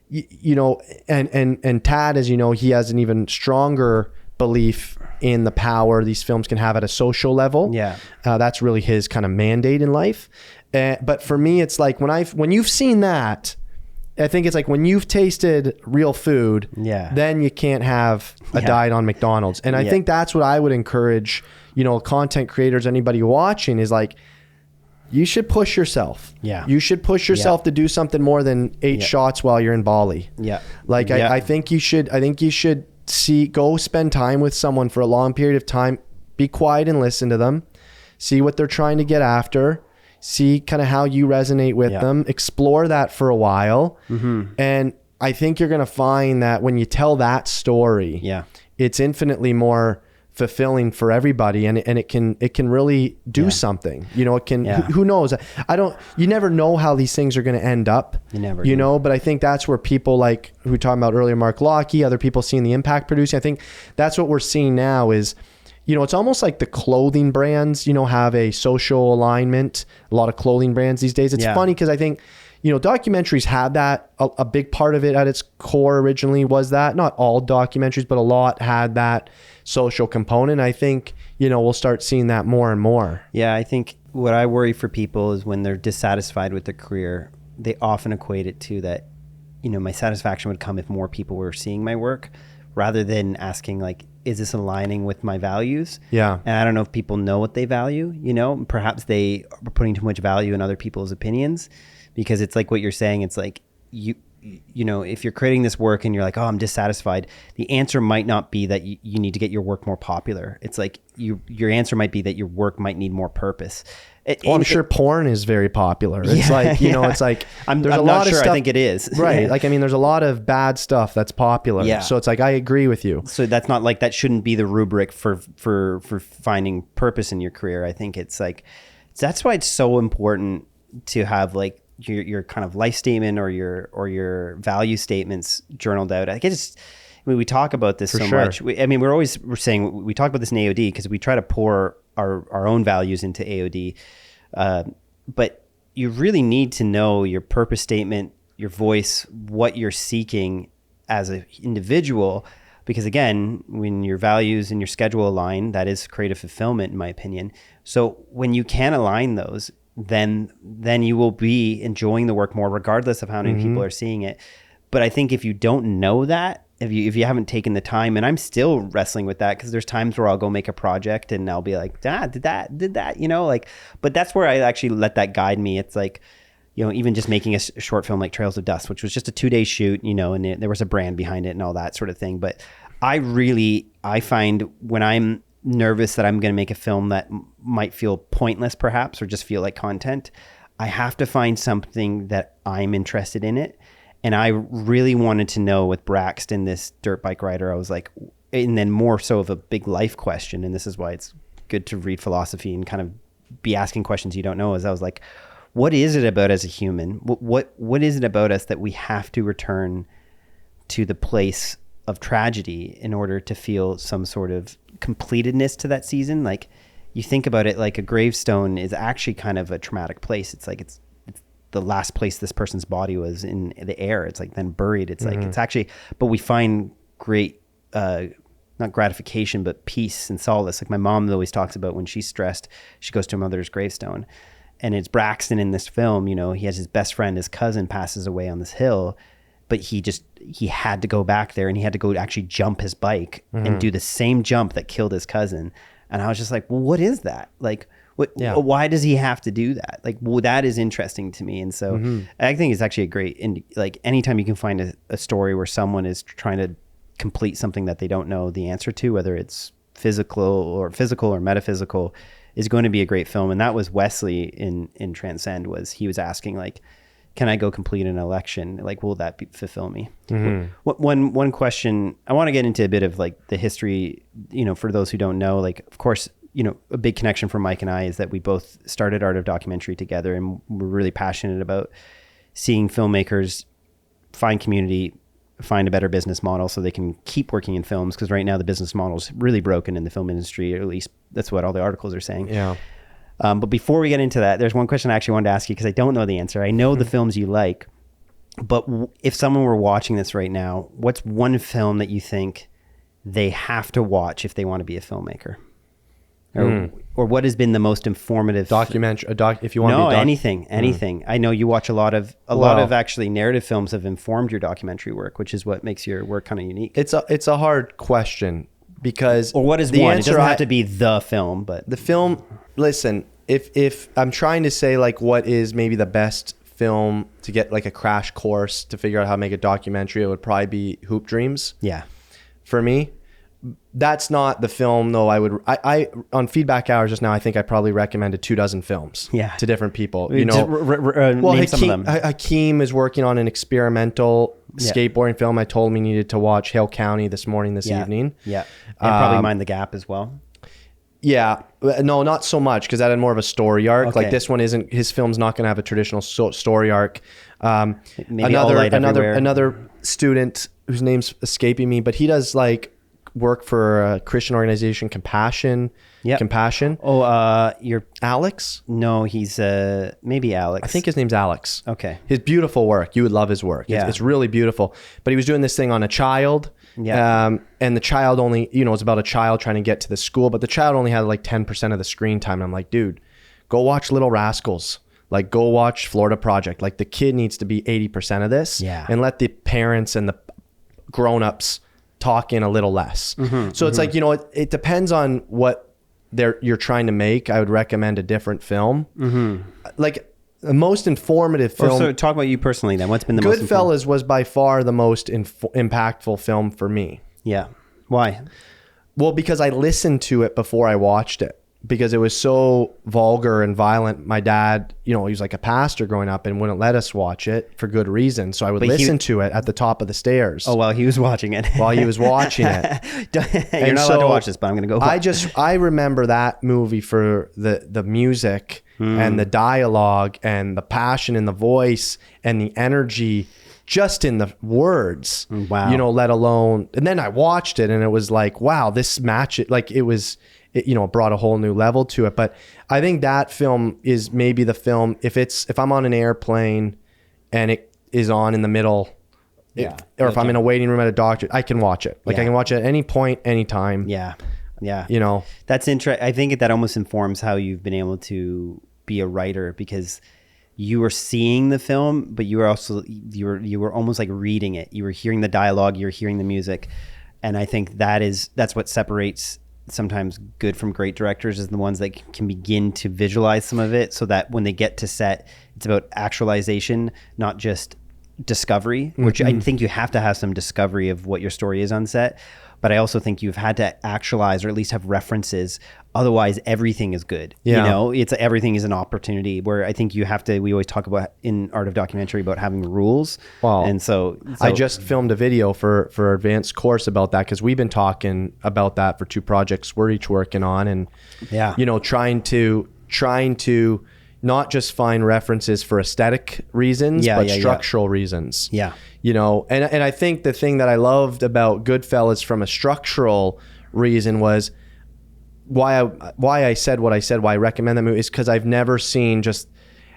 and Tad, as he has an even stronger belief in the power these films can have at a social level. Yeah. That's really his kind of mandate in life. But for me, it's like when you've seen that, I think it's like when you've tasted real food, then you can't have a diet on McDonald's. And I think that's what I would encourage, content creators, anybody watching, is like, you should push yourself. Yeah. You should push yourself to do something more than 8 shots while you're in Bali. Yeah. I think you should go spend time with someone for a long period of time, be quiet and listen to them, see what they're trying to get after, see kind of how you resonate with them, explore that for a while. Mm-hmm. And I think you're going to find that when you tell that story, it's infinitely more fulfilling for everybody, and it can really do something. It can, who knows? You never know how these things are going to end up. You never do. But I think that's where people like who we were talking about earlier, Mark Lockie, other people seeing the impact producing. I think that's what we're seeing now is, it's almost like the clothing brands, have a social alignment. A lot of clothing brands these days. It's funny because I think, documentaries had that. A big part of it at its core originally was that. Not all documentaries, but a lot had that social component. I think, we'll start seeing that more and more. Yeah, I think what I worry for people is when they're dissatisfied with their career, they often equate it to that, my satisfaction would come if more people were seeing my work, rather than asking like, is this aligning with my values? Yeah. And I don't know if people know what they value, perhaps they are putting too much value in other people's opinions, because it's like what you're saying. It's like if you're creating this work and you're like, oh, I'm dissatisfied, the answer might not be that you need to get your work more popular. It's like your answer might be that your work might need more purpose. Well, I'm sure porn is very popular. It's like, you know, it's like I'm there's a not lot of sure. stuff, I think it is. right. Like, I mean, there's a lot of bad stuff that's popular. Yeah. So it's like, I agree with you. So that's not like, that shouldn't be the rubric for finding purpose in your career. I think it's like, that's why it's so important to have like your kind of life statement or your value statements journaled out. I guess, I mean, we talk about this so much. We're saying we talk about this in AOD because we try to pour our own values into AOD. But you really need to know your purpose statement, your voice, what you're seeking as an individual, because again, when your values and your schedule align, that is creative fulfillment, in my opinion. So when you can align those, then you will be enjoying the work more, regardless of how many people are seeing it. But I think if you don't know that, if you haven't taken the time, and I'm still wrestling with that, because there's times where I'll go make a project and I'll be like, did that, you know, like, but that's where I actually let that guide me. It's like, you know, even just making a short film like Trails of Dust, which was just a 2-day shoot, you know, and there was a brand behind it and all that sort of thing. But I find when I'm nervous that I'm going to make a film that might feel pointless perhaps, or just feel like content, I have to find something that I'm interested in it. And I really wanted to know with Braxton, this dirt bike rider, I was like, and then more so of a big life question. And this is why it's good to read philosophy and kind of be asking questions you don't know. As I was like, what is it about as a human? What is it about us that we have to return to the place of tragedy in order to feel some sort of completedness to that season? Like, you think about it, like a gravestone is actually kind of a traumatic place. It's like, it's the last place this person's body was in the air. It's like then buried. It's like, it's actually, but we find great, not gratification, but peace and solace. Like my mom always talks about when she's stressed, she goes to her mother's gravestone. And it's Braxton in this film, you know, he has his best friend, his cousin passes away on this hill, but he had to go back there, and he had to go actually jump his bike and do the same jump that killed his cousin. And I was just like, well, what is that? Like, why does he have to do that? Like, well, that is interesting to me. And so I think it's actually a great, like anytime you can find a story where someone is trying to complete something that they don't know the answer to, whether it's physical or metaphysical, is going to be a great film. And that was Wesley in Transcend, was he was asking like, can I go complete an election? Like, will that fulfill me? One question, I want to get into a bit of like the history, you know, for those who don't know, like, of course, you know, a big connection for Mike and I is that we both started Art of Documentary together, and we're really passionate about seeing filmmakers find community, find a better business model so they can keep working in films. Because right now the business model is really broken in the film industry, or at least that's what all the articles are saying. Yeah. But before we get into that, there's one question I actually wanted to ask you, because I don't know the answer. I know the films you like, but if someone were watching this right now, what's one film that you think they have to watch if they want to be a filmmaker? Or what has been the most informative documentary? If you want no, to be anything. I know you watch a lot of actually narrative films have informed your documentary work, which is what makes your work kind of unique. It's a hard question, because or what is the one? It doesn't have to be the film, but the film. Listen, if I'm trying to say like what is maybe the best film to get like a crash course to figure out how to make a documentary, it would probably be Hoop Dreams. Yeah, for me. That's not the film though. I on feedback hours just now, I think I probably recommended 24 films to different people, you know. Name some of them. Hakeem is working on an experimental skateboarding film. I told him he needed to watch Hale County this evening. Yeah. And probably Mind the Gap as well. Yeah. No, not so much, because that had more of a story arc. Okay. Like this one isn't, his film's not going to have a traditional story arc. Maybe another student whose name's escaping me, but he does like work for a Christian organization, Compassion. You're Alex? No, he's maybe Alex. I think his name's Alex. Okay. His beautiful work. You would love his work. Yeah. It's really beautiful. But he was doing this thing on a child. Yeah. And the child only, you know, it's about a child trying to get to the school, but the child only had like 10% of the screen time. And I'm like, dude, go watch Little Rascals. Like, go watch Florida Project. Like, the kid needs to be 80% of this. Yeah. And let the parents and the grown-ups talk in a little less. So it's like, you know, it depends on what you're trying to make. I would recommend a different film. Like the most informative film. So talk about you personally then. What's been the most Goodfellas was by far the most impactful film for me. Yeah. Why? Well, because I listened to it before I watched it. because it was so vulgar and violent. My dad, you know, he was like a pastor growing up and wouldn't let us watch it for good reason. So I would listen to it at the top of the stairs. Oh, while he was watching it. While he was watching it. You're not allowed to watch this, but I'm going to go. I remember that movie for the music and the dialogue and the passion in the voice and the energy just in the words. Wow. You know, let alone, and then I watched it and it was like, wow, this match, like it was, you know, it brought a whole new level to it. But I think that film is maybe the film, if I'm on an airplane and it is on in the middle, or if I'm in a waiting room at a doctor, I can watch it. Like I can watch it at any point, anytime. Yeah. Yeah. You know, that's interesting. I think that almost informs how you've been able to be a writer, because you were seeing the film, but you were also, you were almost like reading it. You were hearing the dialogue, you were hearing the music. And I think that's what separates sometimes good from great directors, is the ones that can begin to visualize some of it, so that when they get to set, it's about actualization, not just discovery, which I think you have to have some discovery of what your story is on set. But I also think you've had to actualize, or at least have references. Otherwise, everything is good. Yeah. You know, everything is an opportunity, where I think you have to, we always talk about in Art of Documentary about having rules. Well, and so I just filmed a video for our advanced course about that, because we've been talking about that for 2 projects we're each working on. And, you know, trying to not just find references for aesthetic reasons, but structural reasons. Yeah. You know, and I think the thing that I loved about Goodfellas from a structural reason was why I said what I said, why I recommend that movie, is because I've never seen just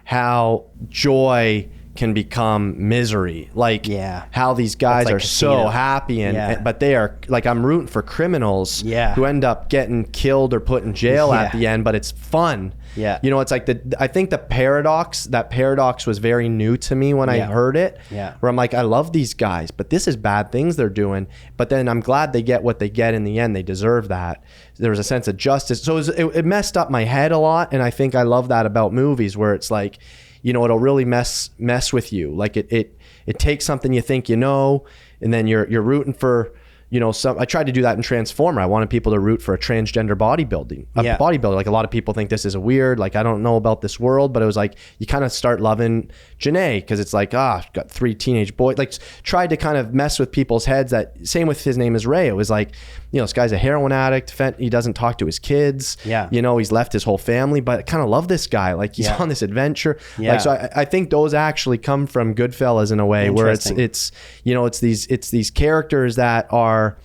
how joy can become misery. Like how these guys are so happy and but they are like, I'm rooting for criminals who end up getting killed or put in jail at the end, but it's fun. Yeah. You know, it's like I think that paradox was very new to me when I heard it, where I'm like, I love these guys, but this is bad things they're doing. But then I'm glad they get what they get in the end. They deserve that. There was a sense of justice. So it messed up my head a lot. And I think I love that about movies, where it's like, you know, it'll really mess with you. Like it takes something you think you know, and then you're rooting for, you know, I tried to do that in Transformer. I wanted people to root for a transgender bodybuilder. Like a lot of people think this is a weird, like, I don't know about this world, but it was like, you kind of start loving Janae, because it's like, got 3 teenage boys. Like, tried to kind of mess with people's heads. That same with His Name Is Ray. It was like, you know, this guy's a heroin addict. He doesn't talk to his kids. Yeah. You know, he's left his whole family, but I kind of love this guy. Like, he's on this adventure. Yeah. Like, so I think those actually come from Goodfellas in a way, where it's you know, it's these characters that are,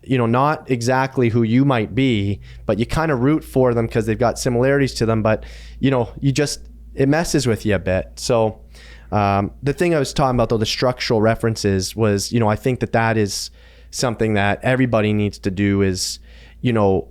you know, not exactly who you might be, but you kind of root for them because they've got similarities to them. But, you know, it messes with you a bit. So the thing I was talking about, though, the structural references was, you know, I think that is something that everybody needs to do. Is, you know,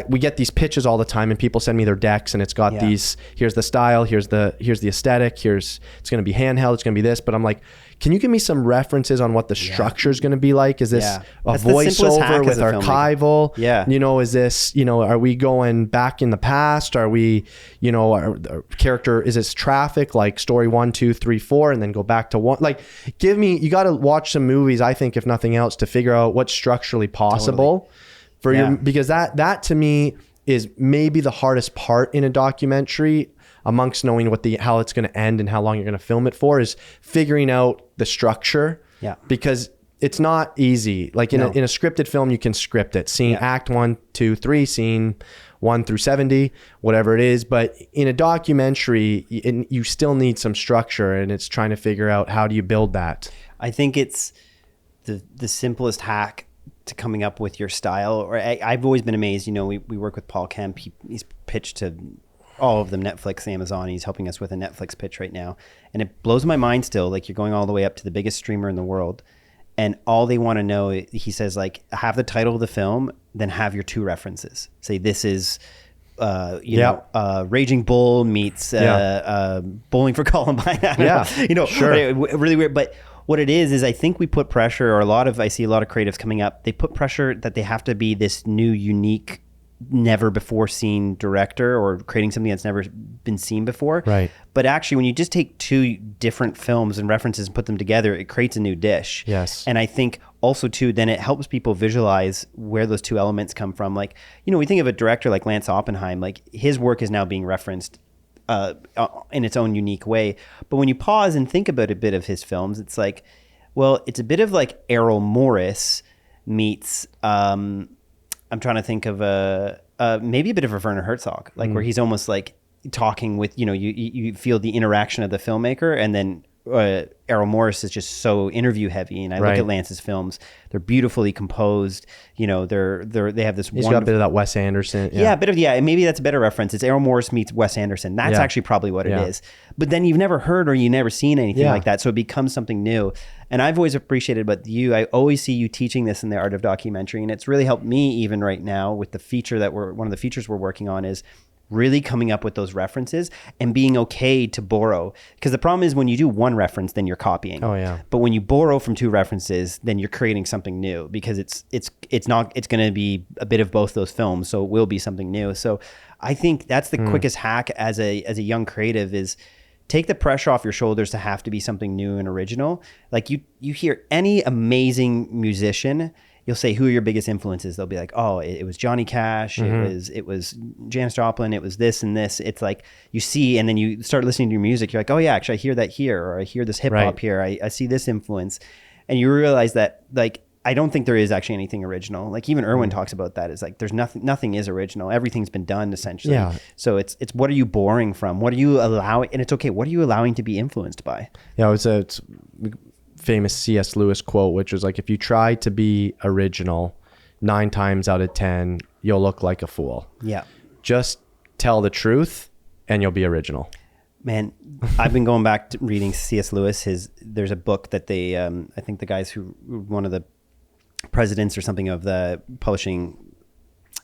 we get these pitches all the time, and people send me their decks, and it's got these, here's the style, here's the aesthetic, it's going to be handheld, it's going to be this. But I'm like, can you give me some references on what the structure is going to be like? Is this a voiceover with archival? You know, is this, you know, are we going back in the past? Are we, you know, our character, is this traffic, like story 1, 2, 3, 4, and then go back to 1? Like, you got to watch some movies, I think, if nothing else, to figure out what's structurally possible for you, because that to me is maybe the hardest part in a documentary, amongst knowing how it's going to end and how long you're going to film it for, is figuring out the structure. Yeah. Because it's not easy. Like in a scripted film, you can script it. Scene act 1, 2, 3, scene 1 through 70, whatever it is. But in a documentary, you still need some structure, and it's trying to figure out, how do you build that? I think it's the simplest hack to coming up with your style. Or I've always been amazed. You know, we work with Paul Kemp. He's pitched to all of them, Netflix, Amazon. He's helping us with a Netflix pitch right now. And it blows my mind still. Like, you're going all the way up to the biggest streamer in the world, and all they want to know, he says, like, have the title of the film, then have your 2 references. Say, this is, Raging Bull meets Bowling for Columbine. You know, really weird. But what it is I think we put pressure, or I see a lot of creatives coming up, they put pressure that they have to be this new, unique, never before seen director, or creating something that's never been seen before. Right. But actually, when you just take 2 different films and references and put them together, it creates a new dish. Yes. And I think also too, then it helps people visualize where those two elements come from. Like, you know, we think of a director like Lance Oppenheim, like his work is now being referenced in its own unique way. But when you pause and think about a bit of his films, it's like, well, it's a bit of like Errol Morris meets, I'm trying to think of maybe a bit of a Werner Herzog, like where he's almost like talking with, you know, you feel the interaction of the filmmaker, and then Errol Morris is just so interview heavy, and I look at Lance's films; they're beautifully composed. You know, they have this. He's got a bit of that Wes Anderson. Yeah, a bit of and maybe that's a better reference. It's Errol Morris meets Wes Anderson. That's actually probably what it is. But then you've never heard or you never seen anything like that, so it becomes something new. And I've always appreciated about you. I always see you teaching this in the art of documentary, and it's really helped me even right now with the feature that one of the features we're working on is really coming up with those references and being okay to borrow. Because the problem is when you do one reference, then you're copying. Oh yeah. But when you borrow from two references, then you're creating something new, because it's going to be a bit of both those films. So it will be something new. So I think that's the quickest hack as a young creative is take the pressure off your shoulders to have to be something new and original. Like you hear any amazing musician, you'll say, who are your biggest influences? They'll be like, oh, it was Johnny Cash. It was Janis Joplin. It was this and this. It's like you see, and then you start listening to your music. You're like, oh yeah, actually I hear that here, or I hear this hip hop here. I see this influence. And you realize that, like, I don't think there is actually anything original. Like even Irwin talks about that. It's like, there's nothing is original. Everything's been done essentially. Yeah. So it's what are you borrowing from? What are you allowing? And it's okay. What are you allowing to be influenced by? Yeah. It's famous C.S. Lewis quote, which was like, if you try to be original 9 times out of 10, you'll look like a fool. Yeah. Just tell the truth and you'll be original. Man, I've been going back to reading C.S. Lewis. There's a book that they, I think the guys who, one of the presidents or something of the publishing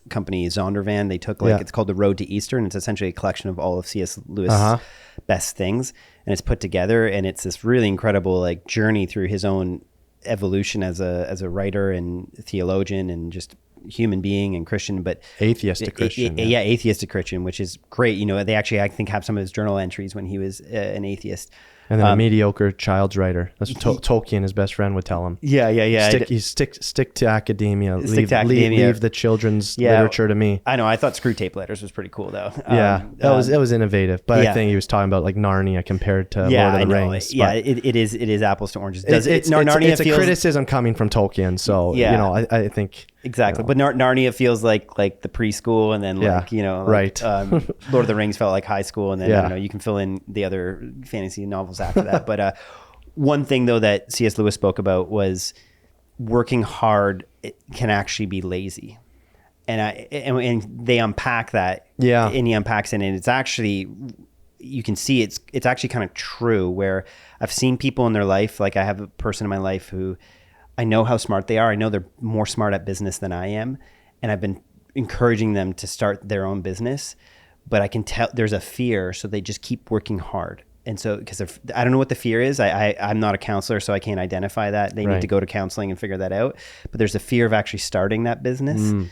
company Zondervan, they took it's called The Road to Easter, and it's essentially a collection of all of C.S. Lewis' best things, and it's put together, and it's this really incredible like journey through his own evolution as a writer and theologian and just human being and Christian, but atheist to Christian. Atheist to Christian, which is great. You know, they actually, I think, have some of his journal entries when he was an atheist. And then a mediocre child's writer. That's what Tolkien, his best friend, would tell him. Yeah. Stick to academia. Leave the children's literature to me. I know. I thought Screw Tape Letters was pretty cool, though. It was innovative. But I think he was talking about like Narnia compared to Lord of the Rings. Yeah, it is apples to oranges. It's a criticism coming from Tolkien. So, you know, I think... Exactly. You know. But Narnia feels like the preschool, and then Lord of the Rings felt like high school, and then I don't know, you can fill in the other fantasy novels after that. But one thing though that C.S. Lewis spoke about was working hard can actually be lazy. And they unpack that. Yeah. And he unpacks it, and it's actually, you can see it's actually kind of true, where I've seen people in their life, like I have a person in my life who I know how smart they are. I know they're more smart at business than I am. And I've been encouraging them to start their own business, but I can tell there's a fear. So they just keep working hard. And so, because I don't know what the fear is. I'm not a counselor, so I can't identify that. They need to go to counseling and figure that out. But there's a fear of actually starting that business.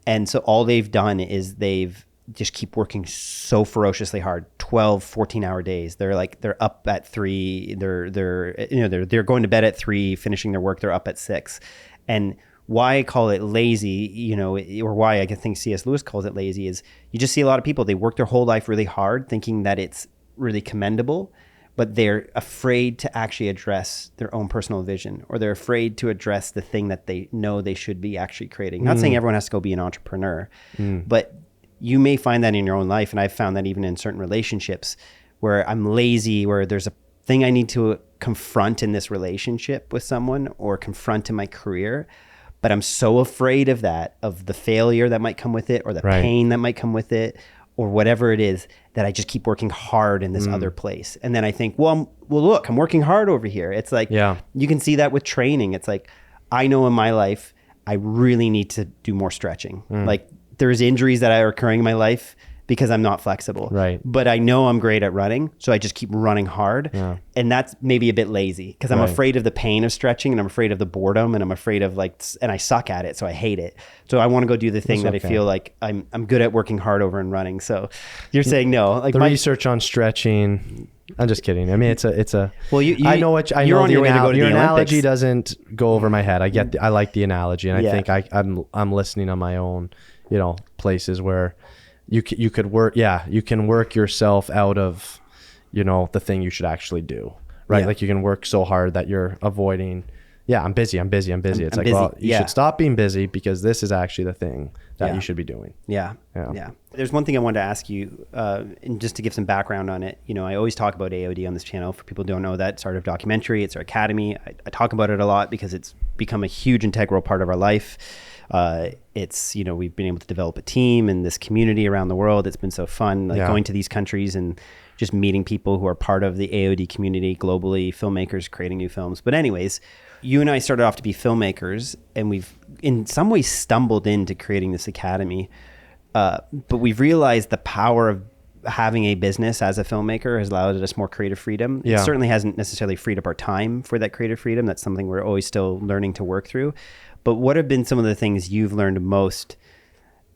And so all they've done is they've just keep working so ferociously hard, 12, 14-hour days. They're up at 3. They're going to bed at 3, finishing their work. They're up at 6. And why I call it lazy, or why I think C.S. Lewis calls it lazy, is you just see a lot of people, they work their whole life really hard thinking that it's really commendable, but they're afraid to actually address their own personal vision, or they're afraid to address the thing that they know they should be actually creating. Not saying everyone has to go be an entrepreneur, but you may find that in your own life. And I've found that even in certain relationships where I'm lazy, where there's a thing I need to confront in this relationship with someone or confront in my career, but I'm so afraid of the failure that might come with it, or the pain that might come with it, or whatever it is, that I just keep working hard in this other place. And then I think, well, look, I'm working hard over here. It's like, you can see that with training. It's like, I know in my life, I really need to do more stretching. Like, there's injuries that are occurring in my life because I'm not flexible. Right. But I know I'm great at running, so I just keep running hard. Yeah. And that's maybe a bit lazy because I'm afraid of the pain of stretching, and I'm afraid of the boredom, and I'm afraid of and I suck at it, so I hate it. So I want to go do the thing I feel like I'm good at working hard over and running. So you're saying no. Like the research on stretching I'm just kidding. I mean, it's a. Well, I know what I you're know. on your way to go to Your the analogy Olympics. doesn't go over my head. I like the analogy, and Yeah. I think I'm listening on my own. Places where you could work. Yeah, you can work yourself out of, the thing you should actually do. Right, Yeah. like you can work so hard that you're avoiding. Yeah, I'm busy. It's I'm like, busy. well, you Yeah. should stop being busy because this is actually the thing that you should be doing. Yeah. There's one thing I wanted to ask you, and just to give some background on it. I always talk about AOD on this channel. For people who don't know that, it's Art of Documentary. It's our academy. I talk about it a lot because it's become a huge integral part of our life. We've been able to develop a team and this community around the world. It's been so fun, going to these countries and just meeting people who are part of the AOD community globally, filmmakers creating new films. But anyways, you and I started off to be filmmakers, and we've in some ways stumbled into creating this academy. But we've realized the power of having a business as a filmmaker has allowed us more creative freedom. Yeah. It certainly hasn't necessarily freed up our time for that creative freedom. That's something we're always still learning to work through. But what have been some of the things you've learned most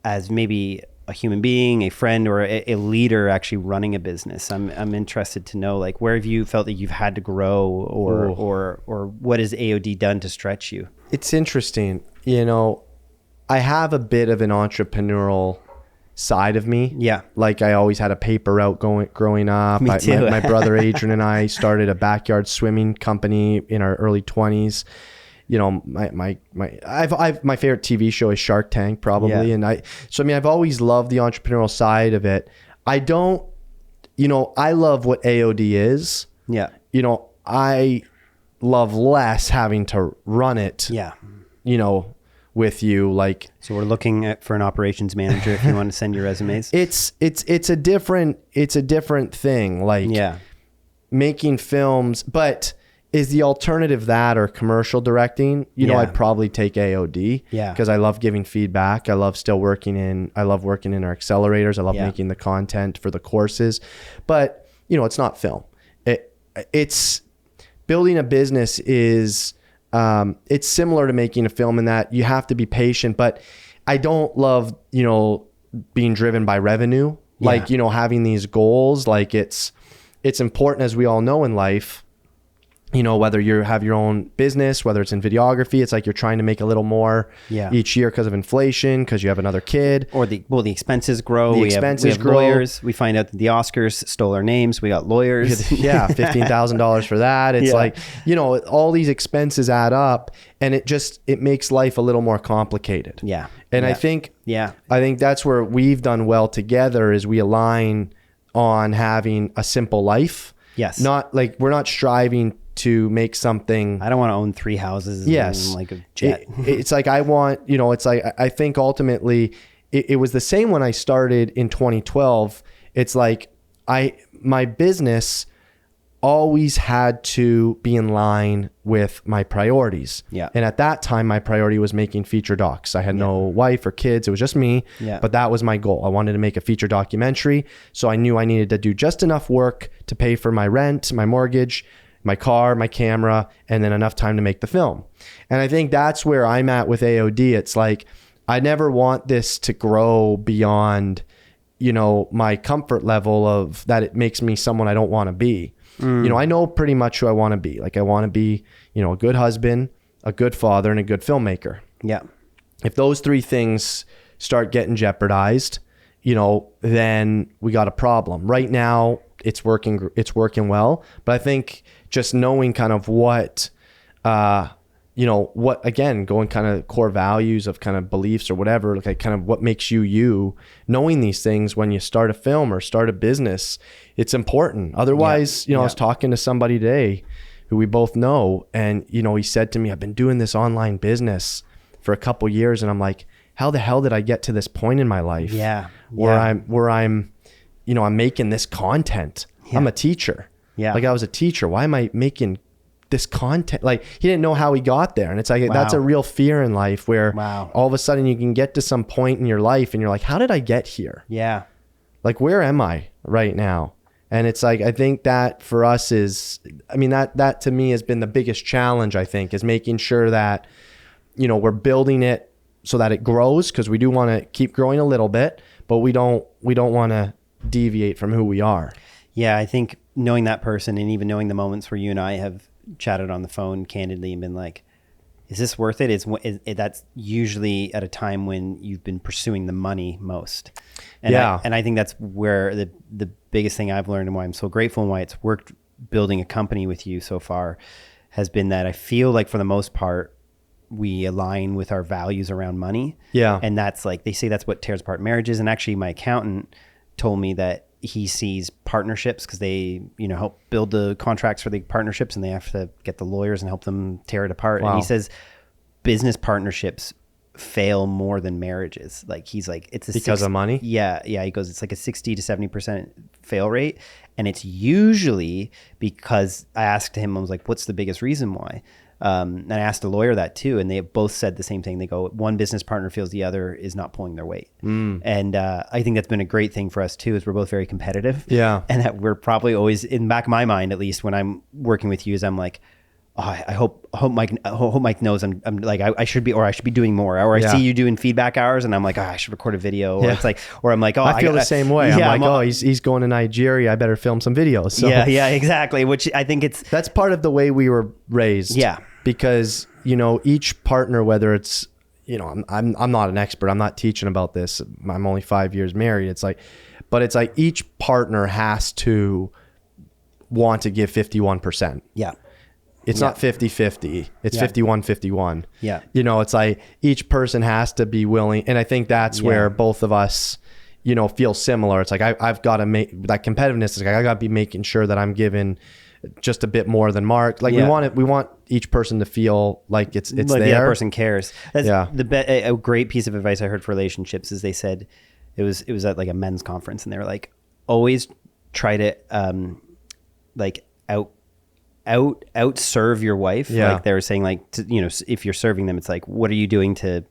as maybe a human being, a friend, or a leader actually running a business? I'm interested to know, like, where have you felt that you've had to grow, or what has AOD done to stretch you? It's interesting. I have a bit of an entrepreneurial side of me. Yeah. Like I always had a paper route growing up. Me too. My brother Adrian and I started a backyard swimming company in our early 20s. My favorite TV show is Shark Tank, probably. Yeah. And I've always loved the entrepreneurial side of it. I love what AOD is. Yeah. I love less having to run it. Yeah. With you, like. So we're looking for an operations manager if you want to send your resumes. It's a different thing. Like, yeah. Making films, but is the alternative that or commercial directing? I'd probably take AOD. Yeah. Because I love giving feedback. I love working in our accelerators. I love making the content for the courses. But, it's not film. It's building a business is it's similar to making a film in that you have to be patient, but I don't love, being driven by revenue. Yeah. Like, having these goals, like it's important, as we all know in life, whether you have your own business, whether it's in videography, it's like you're trying to make a little more each year because of inflation, because you have another kid. Or the expenses grow. We have grow. Lawyers. We find out that the Oscars stole our names. We got lawyers. Yeah, $15,000 for that. It's like, all these expenses add up, and it makes life a little more complicated. Yeah. And I think that's where we've done well together is we align on having a simple life. Yes. Not like we're not striving to make something. I don't want to own 3 houses. Yes. And like a jet. It's like I want, it's like I think ultimately it was the same when I started in 2012. It's like my business always had to be in line with my priorities. Yeah. And at that time, my priority was making feature docs. I had no wife or kids. It was just me. Yeah. But that was my goal. I wanted to make a feature documentary. So I knew I needed to do just enough work to pay for my rent, my mortgage, my car, my camera, and then enough time to make the film. And I think that's where I'm at with AOD. It's like, I never want this to grow beyond, my comfort level of that it makes me someone I don't want to be. I know pretty much who I want to be. Like I want to be, a good husband, a good father, and a good filmmaker. Yeah. If those 3 things start getting jeopardized, then we got a problem. Right now, it's working well. But I think just knowing kind of what, again, going kind of core values of kind of beliefs or whatever, like kind of what makes you, knowing these things when you start a film or start a business, it's important. Otherwise, I was talking to somebody today who we both know, and, he said to me, I've been doing this online business for a couple years. And I'm like, how the hell did I get to this point in my life? Where I'm making this content. I'm a teacher. Yeah. Like I was a teacher. Why am I making this content? Like he didn't know how he got there. And it's like, that's a real fear in life where all of a sudden you can get to some point in your life and you're like, how did I get here? Yeah. Like, where am I right now? And it's like, I think that for us is, that to me has been the biggest challenge, I think, is making sure that, we're building it so that it grows, because we do want to keep growing a little bit, but we don't want to deviate from who we are. Yeah, I think knowing that person and even knowing the moments where you and I have chatted on the phone candidly and been like, is this worth it? That's usually at a time when you've been pursuing the money most. And I think that's where the biggest thing I've learned and why I'm so grateful and why it's worked building a company with you so far has been that I feel like for the most part, we align with our values around money. Yeah. And that's like, they say that's what tears apart marriages. And actually my accountant told me that he sees partnerships because they, help build the contracts for the partnerships and they have to get the lawyers and help them tear it apart. Wow. And he says business partnerships fail more than marriages. Like he's like, it's because of money. Yeah. He goes, it's like a 60 to 70% fail rate. And it's usually because I asked him, I was like, what's the biggest reason why? And I asked a lawyer that too, and they both said the same thing. They go, one business partner feels the other is not pulling their weight. And I think that's been a great thing for us too, is we're both very competitive. Yeah. And that we're probably always, in the back of my mind, at least when I'm working with you, is I'm like, oh, I hope Mike knows I'm like, I should be doing more. Or I see you doing feedback hours and I'm like, I should record a video. Or it's like, or I'm like, I feel the same way. I'm like, he's going to Nigeria. I better film some videos. So yeah, exactly. Which I think that's part of the way we were raised. Yeah. Because, each partner, whether it's, I'm not an expert. I'm not teaching about this. I'm only 5 years married. It's like each partner has to want to give 51%. Yeah. It's not 50-50. It's 51-51. Yeah. It's like each person has to be willing. And I think that's where both of us, feel similar. It's like, I've got to make that competitiveness. Is like, I got to be making sure that I'm giving just a bit more than Mark. Like we want each person to feel like it's like there. The other person cares. That's a great piece of advice I heard for relationships is they said it was at like a men's conference and they were like, always try to out serve your wife. Like they were saying, like, if you're serving them, it's like, what are you doing to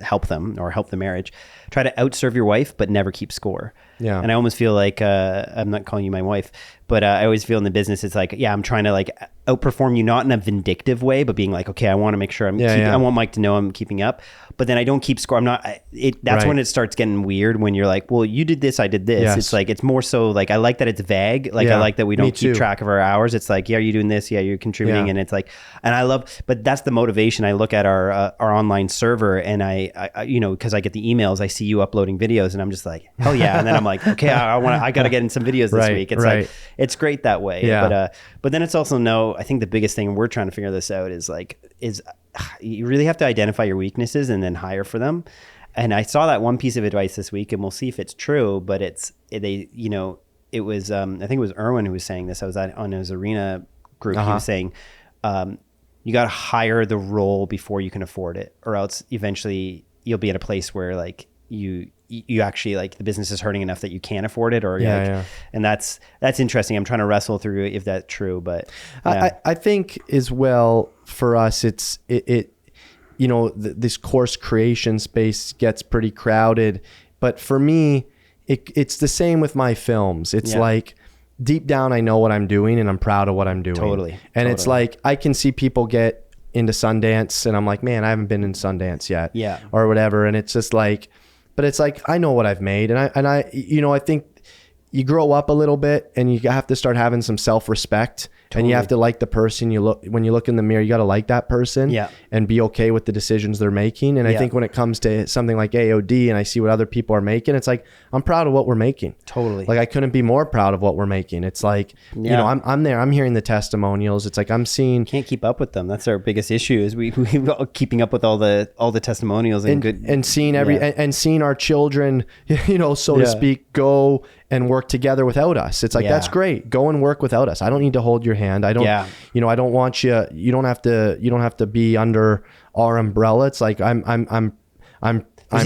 help them or help the marriage? Try to outserve your wife, but never keep score. Yeah. And I almost feel like, I'm not calling you my wife, but I always feel in the business, it's like, I'm trying to like outperform you, not in a vindictive way, but being like, okay, I want to make sure I want Mike to know I'm keeping up, but then I don't keep score. I'm not, that's when it starts getting weird when you're like, well, you did this, I did this. Yes. It's like, it's more so like, I like that it's vague. Like I like that we don't keep track of our hours. It's like, you're doing this. Yeah, you're contributing. And it's like, and I love, but that's the motivation. I look at our online server and I cause I get the emails, I see you uploading videos and I'm just like, hell yeah. And then I'm like, okay, I got to get in some videos this week. It's like, it's great that way. Yeah. But then it's also I think the biggest thing, and we're trying to figure this out, is you really have to identify your weaknesses and then hire for them. And I saw that one piece of advice this week and we'll see if it's true, but it was, I think it was Erwin who was saying this. I was on his arena group. He was saying, you got to hire the role before you can afford it, or else eventually you'll be at a place where like you actually like the business is hurting enough that you can't afford it, or and that's interesting. I'm trying to wrestle through if that's true, but I think as well for us, it's this course creation space gets pretty crowded, but for me, it's the same with my films. It's like deep down, I know what I'm doing and I'm proud of what I'm doing. Totally. And it's like, I can see people get into Sundance and I'm like, man, I haven't been in Sundance yet. Yeah. Or whatever. And it's just like, but it's like, I know what I've made. And I think you grow up a little bit and you have to start having some self-respect. Totally. And you have to like the person when you look in the mirror, you got to like that person and be okay with the decisions they're making. And I think when it comes to something like AOD and I see what other people are making, it's like, I'm proud of what we're making. Totally. Like I couldn't be more proud of what we're making. It's like, I'm there, I'm hearing the testimonials. It's like, I'm seeing. Can't keep up with them. That's our biggest issue is we keeping up with all the testimonials and seeing and seeing our children, so to speak, go and work together without us. It's like, that's great. Go and work without us. I don't need to hold your hand. I don't, I don't want you don't have to be under our umbrella. It's like, there's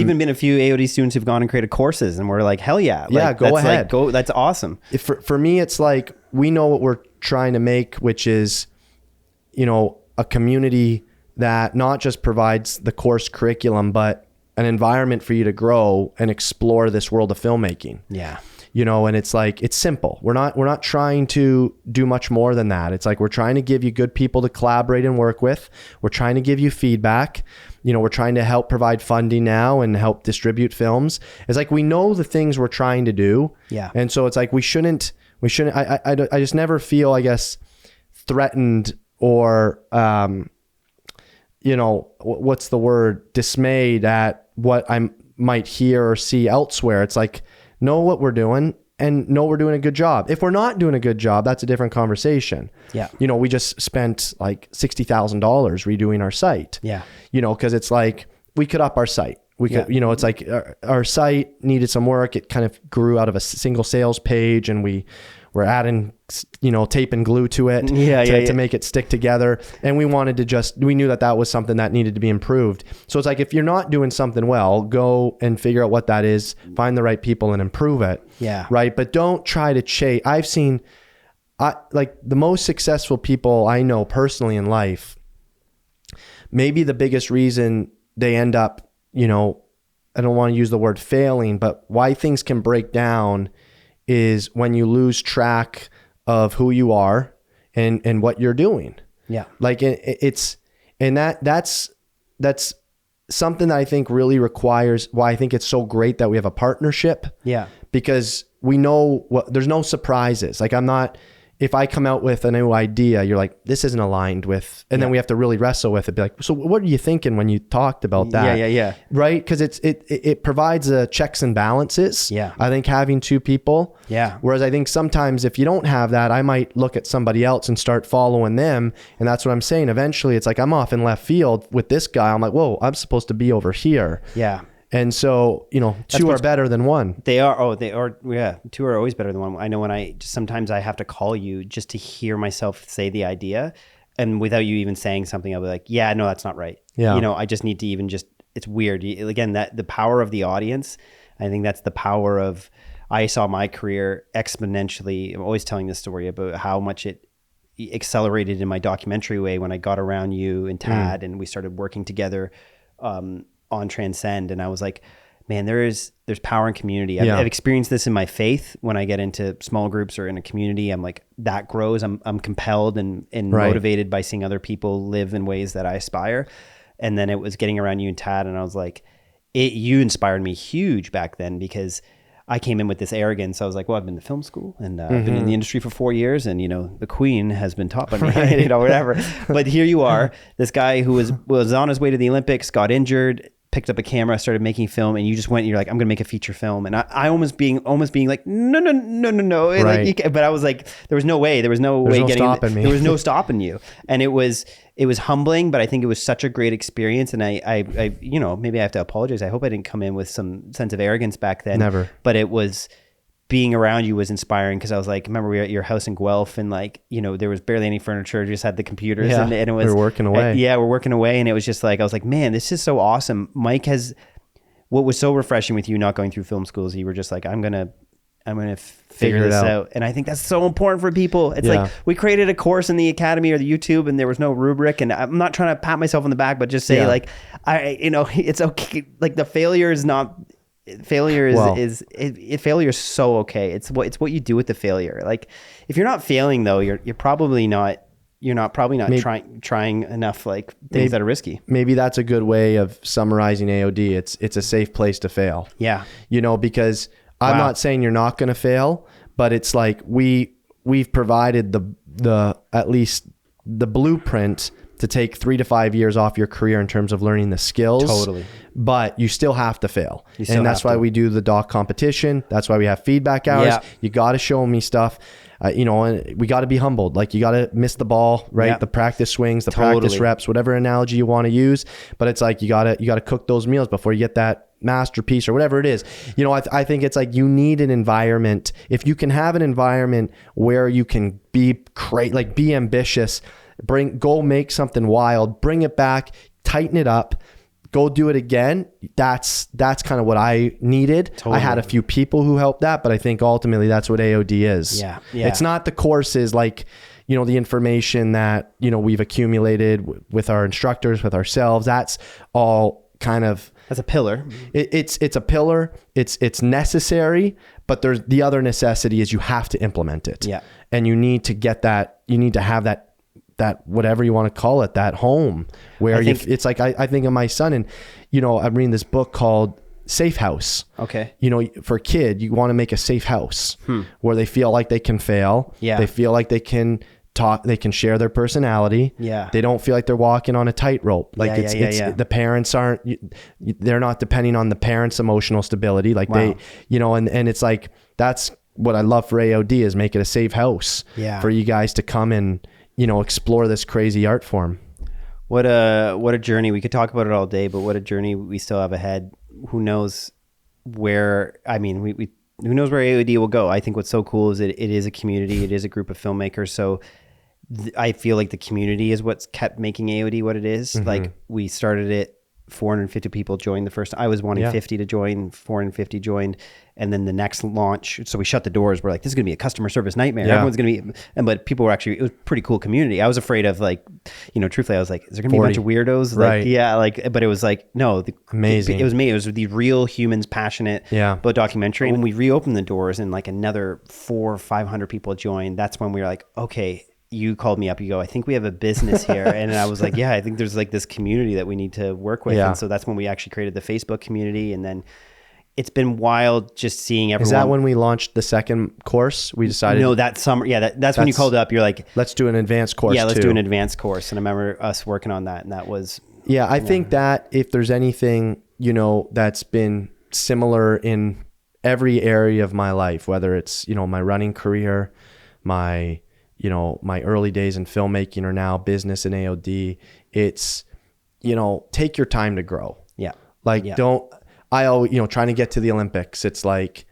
even been a few AOD students who've gone and created courses and we're like, hell yeah. Go ahead. That's awesome. For me, it's like, we know what we're trying to make, which is, a community that not just provides the course curriculum, but an environment for you to grow and explore this world of filmmaking. Yeah. And it's like, it's simple. We're not trying to do much more than that. It's like, we're trying to give you good people to collaborate and work with. We're trying to give you feedback. We're trying to help provide funding now and help distribute films. It's like, we know the things we're trying to do. Yeah. And so it's like, we shouldn't We shouldn't, I just never feel, I guess, threatened or, you know, what's the word? Dismayed at what I might hear or see elsewhere. It's like, know what we're doing and know we're doing a good job. If we're not doing a good job, that's a different conversation. Yeah. You know, we just spent like $60,000 redoing our site. Yeah. You know, cause it's like, we could up our site. We could, you know, it's like our site needed some work. It kind of grew out of a single sales page, and we're adding, you know, tape and glue to it to make it stick together. And we wanted to we knew that was something that needed to be improved. So it's like, if you're not doing something well, go and figure out what that is, find the right people and improve it. Yeah. Right. But don't try to chase. I've seen like the most successful people I know personally in life, maybe the biggest reason they end up, you know, I don't want to use the word failing, but why things can break down is when you lose track of who you are and what you're doing. Yeah. Like that's something that I think really requires, why I think it's so great that we have a partnership. Yeah. Because we know there's no surprises. Like if I come out with a new idea, you're like, this isn't aligned with, and then we have to really wrestle with it. Be like, so what are you thinking when you talked about that? Yeah. Right. Cause it provides checks and balances. Yeah. I think having two people. Yeah. Whereas I think sometimes if you don't have that, I might look at somebody else and start following them. And that's what I'm saying. Eventually it's like, I'm off in left field with this guy. I'm like, whoa, I'm supposed to be over here. Yeah. And so, you know, two are better than one. They are. Oh, they are. Yeah. Two are always better than one. I know sometimes I have to call you just to hear myself say the idea, and without you even saying something, I'll be like, yeah, no, that's not right. Yeah. You know, I just need to it's weird. Again, that the power of the audience, I think that's the power of, I saw my career exponentially. I'm always telling this story about how much it accelerated in my documentary way when I got around you and Tad and we started working together, on Transcend. And I was like, man, there's power in community. I've experienced this in my faith. When I get into small groups or in a community, I'm like, that grows. I'm compelled and motivated by seeing other people live in ways that I aspire. And then it was getting around you and Tad. And I was like, you inspired me huge back then, because I came in with this arrogance. I was like, well, I've been to film school and I've been in the industry for 4 years, and, you know, the Queen has been taught by me, you know, whatever. But here you are, this guy who was on his way to the Olympics, got injured, picked up a camera, started making film, and you just went and you're like, I'm going to make a feature film. And I almost being like, no. Right. Like, but I was like, there was no way there was no stopping you. And it was humbling, but I think it was such a great experience. And I you know, maybe I have to apologize. I hope I didn't come in with some sense of arrogance back then. Never. But it was, being around you was inspiring, because I was like, remember we were at your house in Guelph, and like, you know, there was barely any furniture, just had the computers, and it was, we were working away. We're working away. And it was just like, I was like, man, this is so awesome. Mike what was so refreshing with you not going through film schools, you were just like, I'm going to figure this out. And I think that's so important for people. It's like, we created a course in the academy or the YouTube, and there was no rubric, and I'm not trying to pat myself on the back, but just say like, you know, it's okay. Like the failure is failure is so okay. It's what you do with the failure. Like if you're not failing though, you're probably not trying enough, like things that are risky. Maybe that's a good way of summarizing AOD. It's a safe place to fail. Yeah. You know, because I'm not saying you're not going to fail, but it's like we've provided the at least the blueprint to take 3 to 5 years off your career in terms of learning the skills. Totally. But you still have to fail. And that's why we do the doc competition. That's why we have feedback hours. Yeah. You got to show me stuff. You know, and we got to be humbled. Like you got to miss the ball, right? Yeah. The practice swings, the practice reps, whatever analogy you want to use. But it's like, you got to cook those meals before you get that masterpiece or whatever it is. You know, I think it's like, you need an environment. If you can have an environment where you can be ambitious, go make something wild, bring it back, tighten it up, go do it again. That's kind of what I needed. Totally. I had a few people who helped that, but I think ultimately that's what AOD is. Yeah. It's not the courses, like, you know, the information that, you know, we've accumulated with our instructors, with ourselves. That's all kind of, that's a pillar. It's a pillar. It's necessary, but there's the other necessity is you have to implement it. Yeah. And you need to get that, you need to have that whatever you want to call it, that home where it's like, I think of my son, and, you know, I'm reading this book called safe house. Okay. You know, for a kid, you want to make a safe house where they feel like they can fail. Yeah. They feel like they can talk, they can share their personality. Yeah. They don't feel like they're walking on a tightrope. Like the parents aren't, they're not depending on the parents' emotional stability. Like they, you know, and it's like, that's what I love for AOD, is make it a safe house for you guys to come and, you know, explore this crazy art form. What a journey. We could talk about it all day, but what a journey we still have ahead. Who knows where, I mean, who knows where AOD will go. I think what's so cool is it is a community. It is a group of filmmakers. So I feel like the community is what's kept making AOD what it is. Like we started it, 450 people joined the first. I was wanting 50 to join, 450 joined, and then the next launch. So we shut the doors. We're like, this is gonna be a customer service nightmare. Everyone's gonna be, but people were actually, it was a pretty cool community. I was afraid of, like, you know, truthfully, I was like, is there gonna be a bunch of weirdos? Like, but it was like, no, amazing. It was me. It was the real humans passionate about documentary. And when we reopened the doors and like another 400 or 500 people joined, that's when we were like, okay. You called me up, you go, I think we have a business here. And I was like, yeah, I think there's like this community that we need to work with. And so that's when we actually created the Facebook community. And then it's been wild just seeing everyone. Is that when we launched the second course? We decided. No, that summer. Yeah, that's when you called up. You're like, let's do an advanced course. Yeah, let's do an advanced course. And I remember us working on that. And that was. Yeah, I think that if there's anything, you know, that's been similar in every area of my life, whether it's, you know, my running career, my early days in filmmaking, or now business in AOD, it's, you know, take your time to grow. Yeah. Like I always, you know, trying to get to the Olympics, it's like,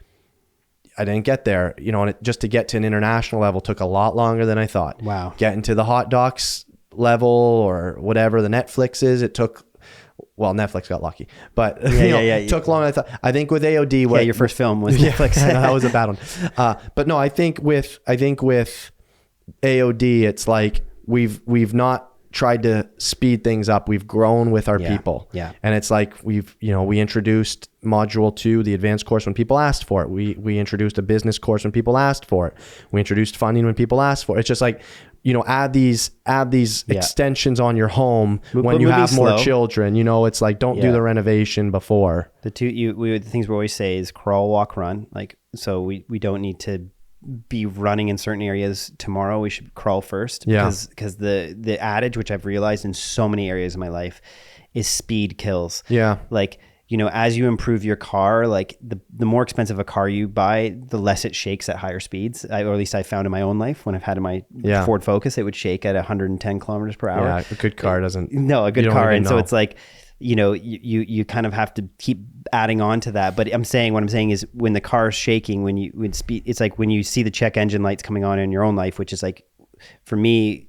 I didn't get there, you know, and just to get to an international level took a lot longer than I thought. Wow. Getting to the HotDocs level or whatever the Netflix is, it took, well, Netflix got lucky, but it took longer than I thought. I think with AOD, your first film was Netflix. That was a bad one. But no, I think with AOD, it's like we've not tried to speed things up. We've grown with our people. Yeah. And it's like we introduced module 2, the advanced course, when people asked for it. We introduced a business course when people asked for it. We introduced funding when people asked for it. It's just like, you know, add these extensions on your home when you have more children. You know, it's like, don't do the renovation before. The things we always say is crawl, walk, run. Like, so we don't need to be running in certain areas tomorrow. We should crawl first. Because the adage, which I've realized in so many areas of my life, is speed kills. Yeah. Like, you know, as you improve your car, like the more expensive a car you buy, the less it shakes at higher speeds. Or at least I found in my own life when I've had my Ford Focus, it would shake at 110 kilometers per hour. Yeah, a good car doesn't. No, a good car. And so it's like, you know, you kind of have to keep adding on to that. But what I'm saying is when the car is shaking, when speed, it's like when you see the check engine lights coming on in your own life, which is like, for me,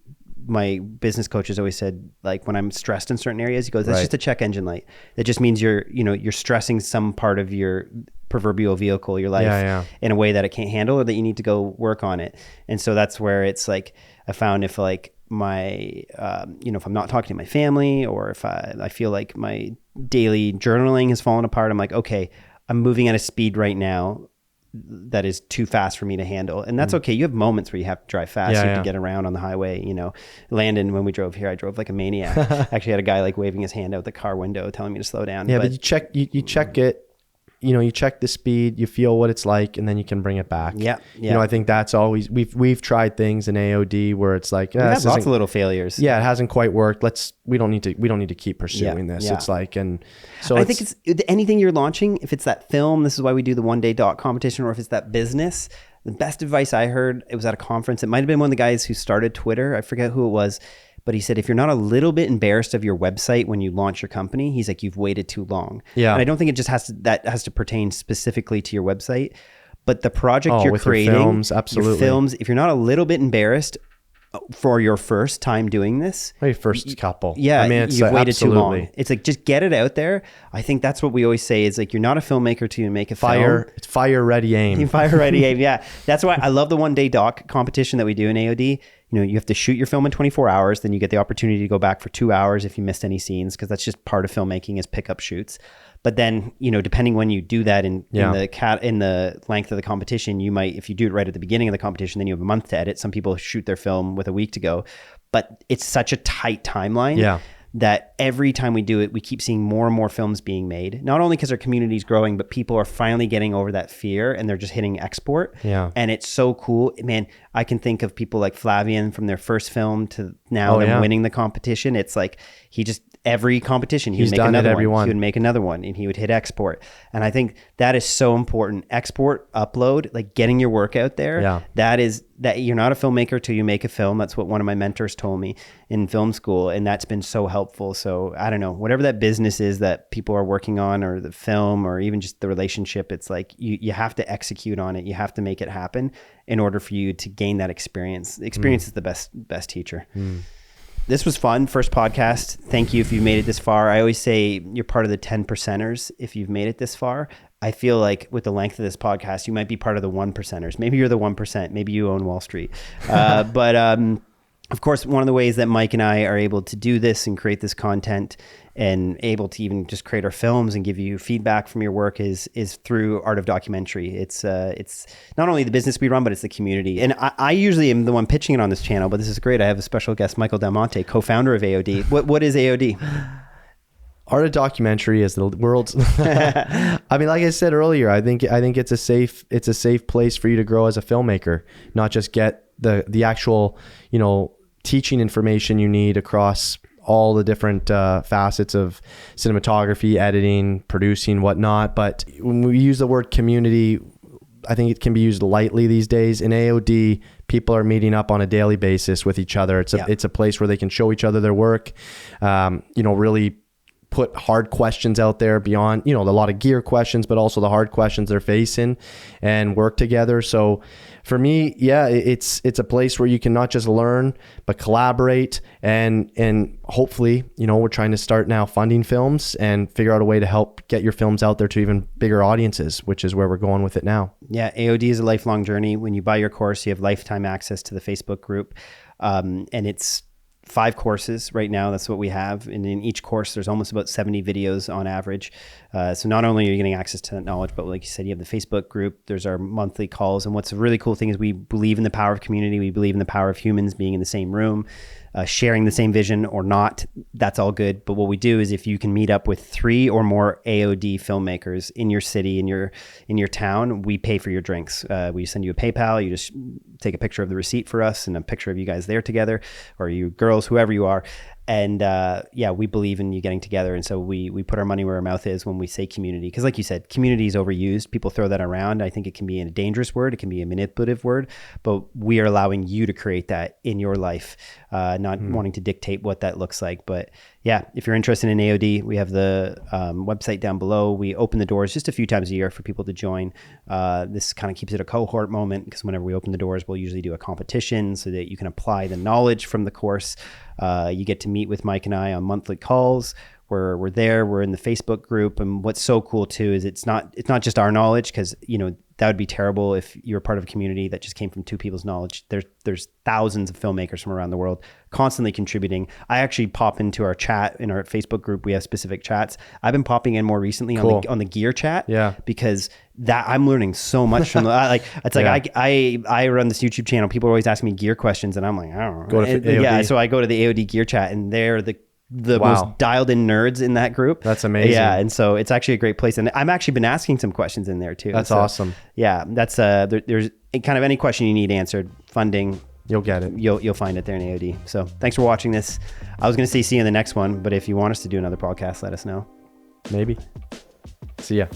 my business coach has always said, like, when I'm stressed in certain areas, he goes, that's just a check engine light. That just means you're stressing some part of your proverbial vehicle, your life, in a way that it can't handle, or that you need to go work on it. And so that's where it's like, I found if like my, if I'm not talking to my family, or if I feel like my daily journaling has fallen apart, I'm like, okay, I'm moving at a speed right now that is too fast for me to handle. And that's okay. You have moments where you have to drive fast. You have to get around on the highway. You know, Landon, when we drove here, I drove like a maniac. Actually had a guy like waving his hand out the car window telling me to slow down. Yeah, but you check it. You know, you check the speed, you feel what it's like, and then you can bring it back. Yeah. You know, I think that's always, we've tried things in AOD where it's like, we've had lots of little failures. Yeah, it hasn't quite worked. We don't need to keep pursuing this. It's like, and so I think it's anything you're launching, if it's that film, this is why we do the one day doc competition, or if it's that business, the best advice I heard, it was at a conference. It might've been one of the guys who started Twitter. I forget who it was. But he said, if you're not a little bit embarrassed of your website when you launch your company, he's like, you've waited too long. Yeah. And I don't think it just has to pertain specifically to your website, but the project you're creating, your films, absolutely. Your films, if you're not a little bit embarrassed for your first time doing this. Your first couple. Yeah. I mean, you've waited too long. It's like, just get it out there. I think that's what we always say is like, you're not a filmmaker till you make a film. It's fire, ready, aim. Fire, ready, aim. Yeah. That's why I love the one day doc competition that we do in AOD. You know, you have to shoot your film in 24 hours. Then you get the opportunity to go back for 2 hours if you missed any scenes, because that's just part of filmmaking is pickup shoots. But then, you know, depending when you do that in the length of the competition, you might, if you do it right at the beginning of the competition, then you have a month to edit. Some people shoot their film with a week to go, but it's such a tight timeline that every time we do it, we keep seeing more and more films being made, not only because our community is growing, but people are finally getting over that fear and they're just hitting export. Yeah. And it's so cool, man. I can think of people like Flavian from their first film to now them winning the competition. It's like, he just, every competition, he would make another one. He would make another one and he would hit export. And I think that is so important. Export, upload, like getting your work out there. Yeah. That you're not a filmmaker till you make a film. That's what one of my mentors told me in film school. And that's been so helpful. So I don't know, whatever that business is that people are working on, or the film, or even just the relationship, it's like you have to execute on it. You have to make it happen in order for you to gain that experience. Experience is the best teacher. This was fun. First podcast. Thank you if you made it this far. I always say you're part of the 10%ers if you've made it this far. I feel like with the length of this podcast, you might be part of the 1%ers. Maybe you're the 1%. Maybe you own Wall Street. But of course, one of the ways that Mike and I are able to do this and create this content and able to even just create our films and give you feedback from your work is through Art of Documentary. It's not only the business we run, but it's the community. And I usually am the one pitching it on this channel, but this is great. I have a special guest, Michael Del Monte, co-founder of AOD. What is AOD? Art of Documentary is the world's I mean, like I said earlier, I think it's a safe place for you to grow as a filmmaker, not just get the actual, teaching information you need across all the different facets of cinematography, editing, producing, whatnot. But when we use the word community, I think it can be used lightly these days. In AOD, people are meeting up on a daily basis with each other. It's a place where they can show each other their work, really put hard questions out there beyond, a lot of gear questions, but also the hard questions they're facing, and work together. So for me, it's a place where you can not just learn, but collaborate. And hopefully, we're trying to start now funding films and figure out a way to help get your films out there to even bigger audiences, which is where we're going with it now. Yeah. AOD is a lifelong journey. When you buy your course, you have lifetime access to the Facebook group. And it's 5 courses right now. That's what we have. And in each course, there's almost about 70 videos on average. So not only are you getting access to that knowledge, but like you said, you have the Facebook group. There's our monthly calls. And what's a really cool thing is we believe in the power of community. We believe in the power of humans being in the same room, sharing the same vision or not. That's all good. But what we do is if you can meet up with 3 or more AOD filmmakers in your city, in your town, we pay for your drinks. We send you a PayPal. You just take a picture of the receipt for us and a picture of you guys there together, or you girls, whoever you are. And we believe in you getting together. And so we put our money where our mouth is when we say community. Because like you said, community is overused. People throw that around. I think it can be a dangerous word. It can be a manipulative word. But we are allowing you to create that in your life, not wanting to dictate what that looks like. But yeah, if you're interested in AOD, we have the website down below. We open the doors just a few times a year for people to join. This kind of keeps it a cohort moment, because whenever we open the doors, we'll usually do a competition so that you can apply the knowledge from the course. You get to meet with Mike and I on monthly calls. We're there. We're in the Facebook group, and what's so cool too is it's not just our knowledge, because that would be terrible if you're part of a community that just came from 2 people's knowledge. There's thousands of filmmakers from around the world constantly contributing. I actually pop into our chat in our Facebook group. We have specific chats. I've been popping in more recently on the gear chat, because that I'm learning so much from I run this YouTube channel. People are always asking me gear questions, and I'm like, I don't know. Go to AOD. So I go to the AOD gear chat, and they're the most dialed in nerds in that group. That's amazing. Yeah. And so it's actually a great place. And I've actually been asking some questions in there too. That's awesome. Yeah. That's there's kind of any question you need answered, funding, you'll get it. You'll find it there in AOD. So thanks for watching this. I was going to say see you in the next one, but if you want us to do another podcast, let us know. Maybe. See ya.